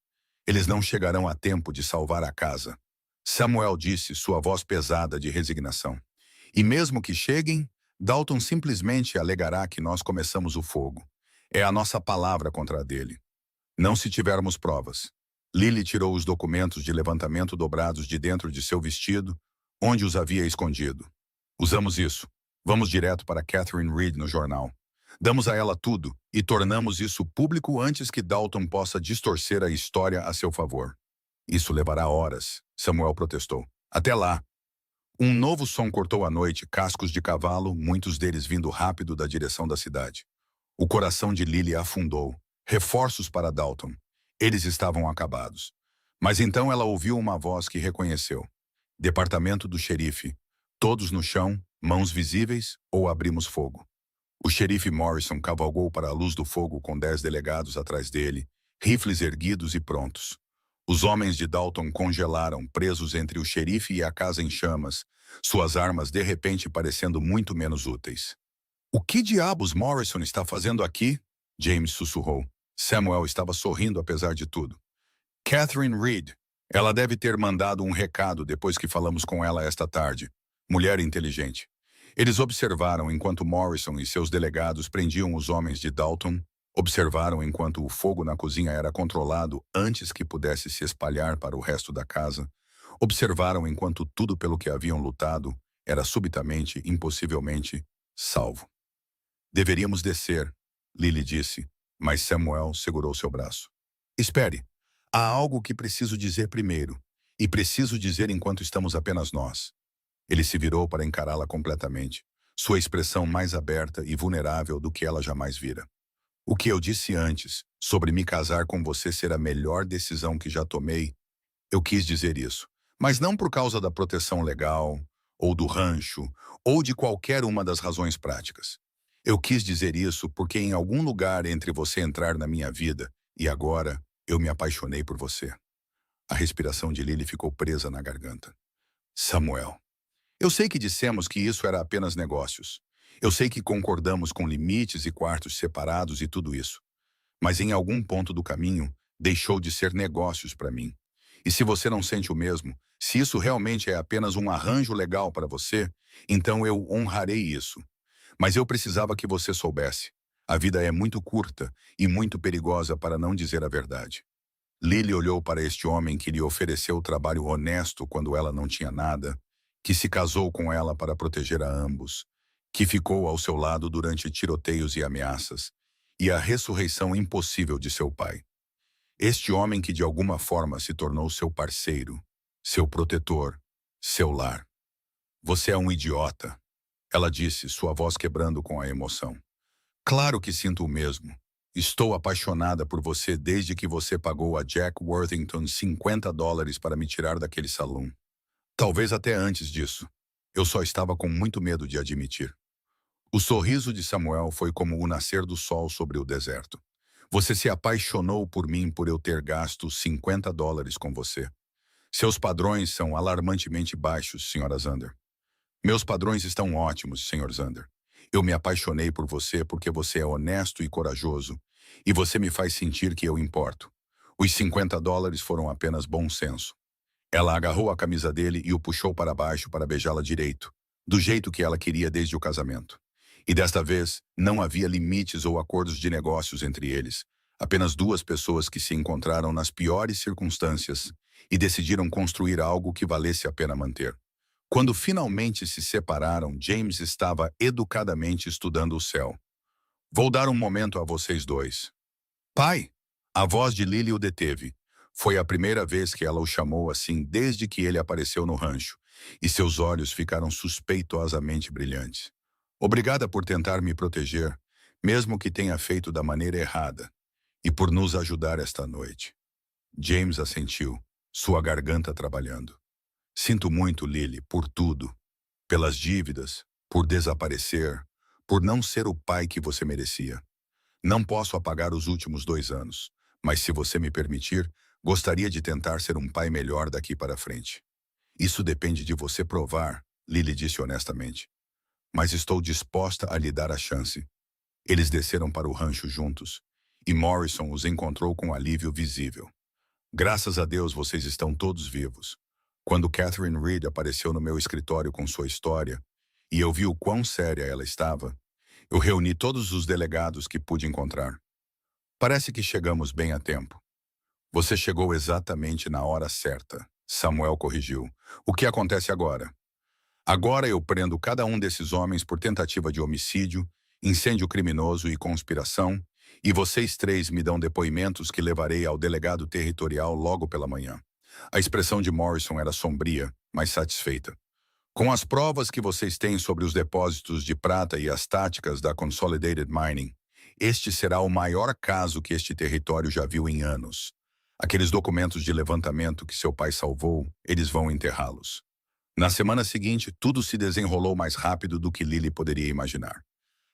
Eles não chegarão a tempo de salvar a casa. Samuel disse, sua voz pesada de resignação. E mesmo que cheguem, Dalton simplesmente alegará que nós começamos o fogo. É a nossa palavra contra a dele. Não se tivermos provas. Lily tirou os documentos de levantamento dobrados de dentro de seu vestido, onde os havia escondido. Usamos isso. Vamos direto para Catherine Reed no jornal. Damos a ela tudo e tornamos isso público antes que Dalton possa distorcer a história a seu favor. Isso levará horas, Samuel protestou. Até lá. Um novo som cortou a noite, cascos de cavalo, muitos deles vindo rápido da direção da cidade. O coração de Lily afundou. Reforços para Dalton. Eles estavam acabados. Mas então ela ouviu uma voz que reconheceu. Departamento do xerife. Todos no chão, mãos visíveis, ou abrimos fogo. O xerife Morrison cavalgou para a luz do fogo com 10 delegados atrás dele, rifles erguidos e prontos. Os homens de Dalton congelaram, presos entre o xerife e a casa em chamas, suas armas de repente parecendo muito menos úteis. O que diabos Morrison está fazendo aqui? James sussurrou. Samuel estava sorrindo apesar de tudo. Catherine Reed. Ela deve ter mandado um recado depois que falamos com ela esta tarde. Mulher inteligente. Eles observaram enquanto Morrison e seus delegados prendiam os homens de Dalton, observaram enquanto o fogo na cozinha era controlado antes que pudesse se espalhar para o resto da casa, observaram enquanto tudo pelo que haviam lutado era subitamente, impossivelmente, salvo. Deveríamos descer, Lily disse, mas Samuel segurou seu braço. Espere, há algo que preciso dizer primeiro, e preciso dizer enquanto estamos apenas nós. Ele se virou para encará-la completamente, sua expressão mais aberta e vulnerável do que ela jamais vira. O que eu disse antes, sobre me casar com você ser a melhor decisão que já tomei, eu quis dizer isso, mas não por causa da proteção legal, ou do rancho, ou de qualquer uma das razões práticas. Eu quis dizer isso porque em algum lugar entre você entrar na minha vida e agora eu me apaixonei por você. A respiração de Lily ficou presa na garganta. Samuel. Eu sei que dissemos que isso era apenas negócios. Eu sei que concordamos com limites e quartos separados e tudo isso. Mas em algum ponto do caminho, deixou de ser negócios para mim. E se você não sente o mesmo, se isso realmente é apenas um arranjo legal para você, então eu honrarei isso. Mas eu precisava que você soubesse. A vida é muito curta e muito perigosa para não dizer a verdade. Lily olhou para este homem que lhe ofereceu trabalho honesto quando ela não tinha nada, que se casou com ela para proteger a ambos, que ficou ao seu lado durante tiroteios e ameaças, e a ressurreição impossível de seu pai. Este homem que de alguma forma se tornou seu parceiro, seu protetor, seu lar. Você é um idiota, ela disse, sua voz quebrando com a emoção. Claro que sinto o mesmo. Estou apaixonada por você desde que você pagou a Jack Worthington $50 para me tirar daquele salão. Talvez até antes disso. Eu só estava com muito medo de admitir. O sorriso de Samuel foi como o nascer do sol sobre o deserto. Você se apaixonou por mim por eu ter gasto $50 com você. Seus padrões são alarmantemente baixos, Sra. Zander. Meus padrões estão ótimos, Sr. Zander. Eu me apaixonei por você porque você é honesto e corajoso, e você me faz sentir que eu importo. Os $50 foram apenas bom senso. Ela agarrou a camisa dele e o puxou para baixo para beijá-la direito, do jeito que ela queria desde o casamento. E desta vez, não havia limites ou acordos de negócios entre eles. Apenas duas pessoas que se encontraram nas piores circunstâncias e decidiram construir algo que valesse a pena manter. Quando finalmente se separaram, James estava educadamente estudando o céu. Vou dar um momento a vocês dois. Pai! A voz de Lily o deteve. Foi a primeira vez que ela o chamou assim desde que ele apareceu no rancho, e seus olhos ficaram suspeitosamente brilhantes. Obrigada por tentar me proteger, mesmo que tenha feito da maneira errada. e por nos ajudar esta noite. James assentiu, sua garganta trabalhando. Sinto muito, Lily, por tudo. Pelas dívidas, por desaparecer, por não ser o pai que você merecia. Não posso apagar os últimos 2 anos, mas se você me permitir, gostaria de tentar ser um pai melhor daqui para frente. Isso depende de você provar, Lily disse honestamente. Mas estou disposta a lhe dar a chance. Eles desceram para o rancho juntos, e Morrison os encontrou com alívio visível. Graças a Deus vocês estão todos vivos. Quando Catherine Reed apareceu no meu escritório com sua história, e eu vi o quão séria ela estava, eu reuni todos os delegados que pude encontrar. Parece que chegamos bem a tempo. Você chegou exatamente na hora certa, Samuel corrigiu. O que acontece agora? Agora eu prendo cada um desses homens por tentativa de homicídio, incêndio criminoso e conspiração, e vocês 3 me dão depoimentos que levarei ao delegado territorial logo pela manhã. A expressão de Morrison era sombria, mas satisfeita. Com as provas que vocês têm sobre os depósitos de prata e as táticas da Consolidated Mining, este será o maior caso que este território já viu em anos. Aqueles documentos de levantamento que seu pai salvou, eles vão enterrá-los. Na semana seguinte, tudo se desenrolou mais rápido do que Lily poderia imaginar.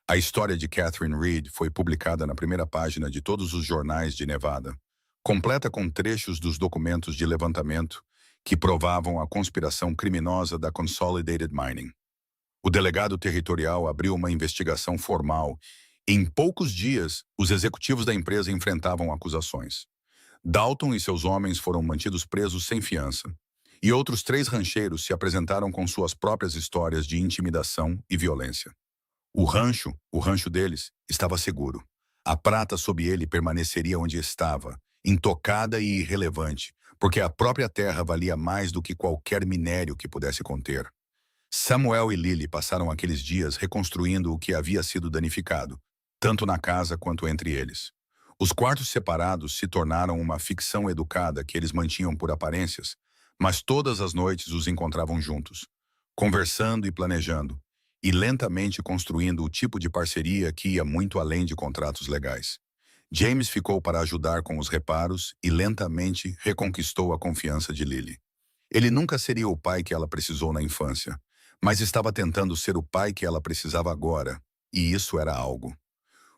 A história de Catherine Reed foi publicada na primeira página de todos os jornais de Nevada, completa com trechos dos documentos de levantamento que provavam a conspiração criminosa da Consolidated Mining. O delegado territorial abriu uma investigação formal e, em poucos dias, os executivos da empresa enfrentavam acusações. Dalton e seus homens foram mantidos presos sem fiança, e outros 3 rancheiros se apresentaram com suas próprias histórias de intimidação e violência. O rancho deles, estava seguro. A prata sob ele permaneceria onde estava, intocada e irrelevante, porque a própria terra valia mais do que qualquer minério que pudesse conter. Samuel e Lily passaram aqueles dias reconstruindo o que havia sido danificado, tanto na casa quanto entre eles. Os quartos separados se tornaram uma ficção educada que eles mantinham por aparências, mas todas as noites os encontravam juntos, conversando e planejando, e lentamente construindo o tipo de parceria que ia muito além de contratos legais. James ficou para ajudar com os reparos e lentamente reconquistou a confiança de Lily. Ele nunca seria o pai que ela precisou na infância, mas estava tentando ser o pai que ela precisava agora, e isso era algo.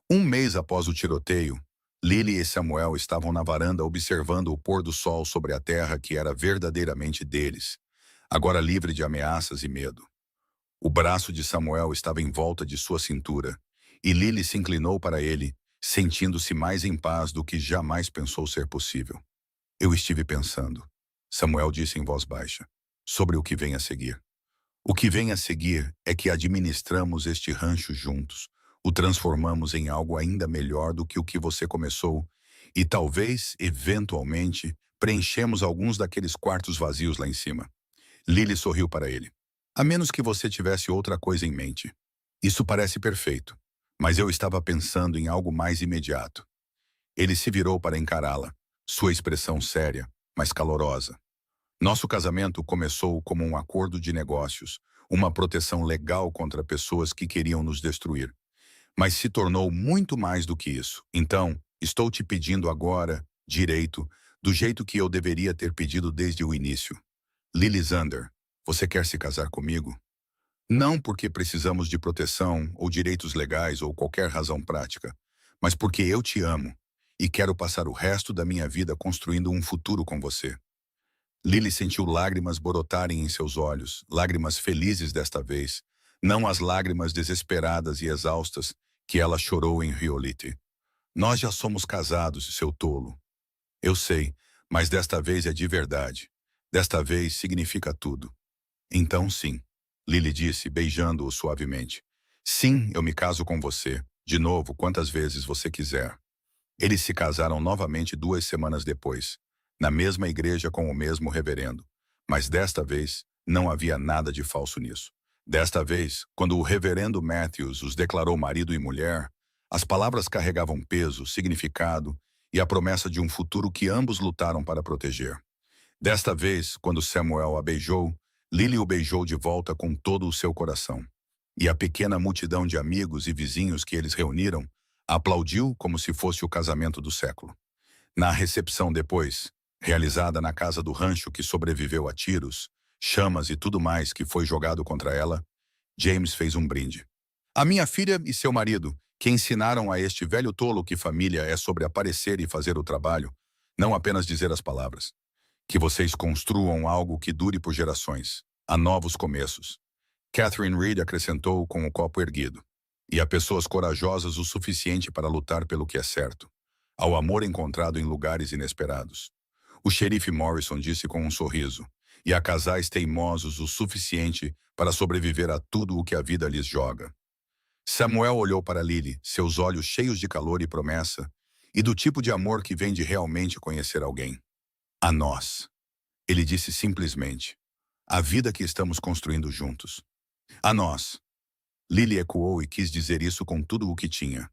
Um mês após o tiroteio, Lily e Samuel estavam na varanda observando o pôr do sol sobre a terra que era verdadeiramente deles, agora livre de ameaças e medo. O braço de Samuel estava em volta de sua cintura, e Lily se inclinou para ele, sentindo-se mais em paz do que jamais pensou ser possível. Eu estive pensando, Samuel disse em voz baixa, sobre o que vem a seguir. O que vem a seguir é que administramos este rancho juntos, o transformamos em algo ainda melhor do que o que você começou, e talvez, eventualmente, preenchemos alguns daqueles quartos vazios lá em cima. Lily sorriu para ele. A menos que você tivesse outra coisa em mente. Isso parece perfeito, mas eu estava pensando em algo mais imediato. Ele se virou para encará-la, sua expressão séria, mas calorosa. Nosso casamento começou como um acordo de negócios, uma proteção legal contra pessoas que queriam nos destruir. Mas se tornou muito mais do que isso. Então, estou te pedindo agora, direito, do jeito que eu deveria ter pedido desde o início. Lily Zander, você quer se casar comigo? Não porque precisamos de proteção ou direitos legais ou qualquer razão prática, mas porque eu te amo e quero passar o resto da minha vida construindo um futuro com você. Lily sentiu lágrimas brotarem em seus olhos, lágrimas felizes desta vez, não as lágrimas desesperadas e exaustas que ela chorou em Riolite. Nós já somos casados, seu tolo. Eu sei, mas desta vez é de verdade. Desta vez significa tudo. Então sim, Lily disse, beijando-o suavemente. Sim, eu me caso com você, de novo, quantas vezes você quiser. Eles se casaram novamente 2 semanas depois, na mesma igreja com o mesmo reverendo. Mas desta vez, não havia nada de falso nisso. Desta vez, quando o reverendo Matthews os declarou marido e mulher, as palavras carregavam peso, significado e a promessa de um futuro que ambos lutaram para proteger. Desta vez, quando Samuel a beijou, Lily o beijou de volta com todo o seu coração. E a pequena multidão de amigos e vizinhos que eles reuniram Aplaudiu como se fosse o casamento do século. Na recepção depois, realizada na casa do rancho que sobreviveu a tiros, chamas e tudo mais que foi jogado contra ela, James fez um brinde. A minha filha e seu marido, que ensinaram a este velho tolo que família é sobre aparecer e fazer o trabalho, não apenas dizer as palavras. Que vocês construam algo que dure por gerações, a novos começos. Catherine Reed acrescentou com o copo erguido. E a pessoas corajosas o suficiente para lutar pelo que é certo. Ao amor encontrado em lugares inesperados. O xerife Morrison disse com um sorriso. E a casais teimosos o suficiente para sobreviver a tudo o que a vida lhes joga. Samuel olhou para Lily, seus olhos cheios de calor e promessa, e do tipo de amor que vem de realmente conhecer alguém. A nós. Ele disse simplesmente. A vida que estamos construindo juntos. A nós. Lily ecoou e quis dizer isso com tudo o que tinha.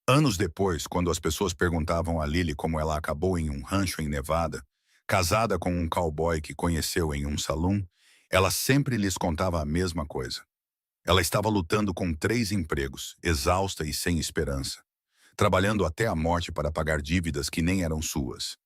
Anos depois, quando as pessoas perguntavam a Lily como ela acabou em um rancho em Nevada, casada com um cowboy que conheceu em um salão, ela sempre lhes contava a mesma coisa. Ela estava lutando com 3 empregos, exausta e sem esperança, trabalhando até a morte para pagar dívidas que nem eram suas.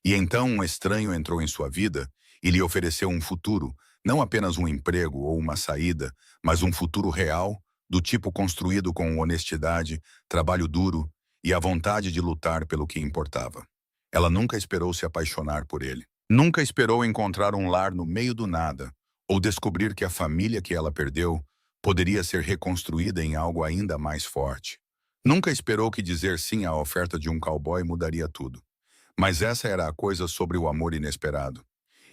E então um estranho entrou em sua vida e lhe ofereceu um futuro, não apenas um emprego ou uma saída, mas um futuro real, do tipo construído com honestidade, trabalho duro e a vontade de lutar pelo que importava. Ela nunca esperou se apaixonar por ele. Nunca esperou encontrar um lar no meio do nada, ou descobrir que a família que ela perdeu poderia ser reconstruída em algo ainda mais forte. Nunca esperou que dizer sim à oferta de um cowboy mudaria tudo. Mas essa era a coisa sobre o amor inesperado.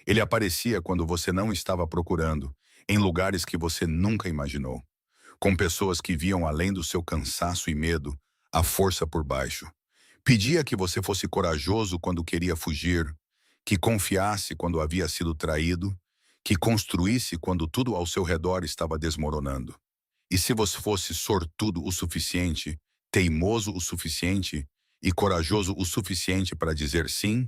Ele aparecia quando você não estava procurando, em lugares que você nunca imaginou. Com pessoas que viam além do seu cansaço e medo, a força por baixo. Pedia que você fosse corajoso quando queria fugir, que confiasse quando havia sido traído, que construísse quando tudo ao seu redor estava desmoronando. E se você fosse sortudo o suficiente, teimoso o suficiente e corajoso o suficiente para dizer sim,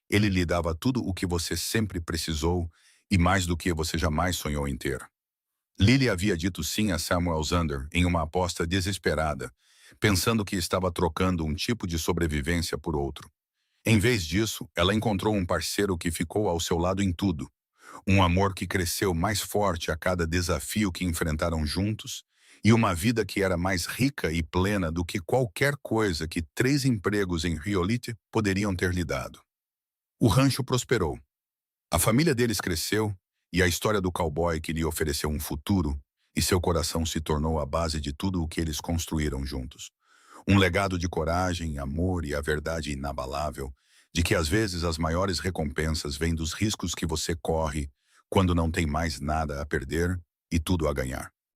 ele lhe dava tudo o que você sempre precisou e mais do que você jamais sonhou em ter. Lily havia dito sim a Samuel Zander em uma aposta desesperada, pensando que estava trocando um tipo de sobrevivência por outro. Em vez disso, ela encontrou um parceiro que ficou ao seu lado em tudo. Um amor que cresceu mais forte a cada desafio que enfrentaram juntos e uma vida que era mais rica e plena do que qualquer coisa que 3 empregos em Riolite poderiam ter lhe dado. O rancho prosperou. A família deles cresceu e a história do cowboy que lhe ofereceu um futuro e seu coração se tornou a base de tudo o que eles construíram juntos. Um legado de coragem, amor e a verdade inabalável de que às vezes as maiores recompensas vêm dos riscos que você corre quando não tem mais nada a perder e tudo a ganhar.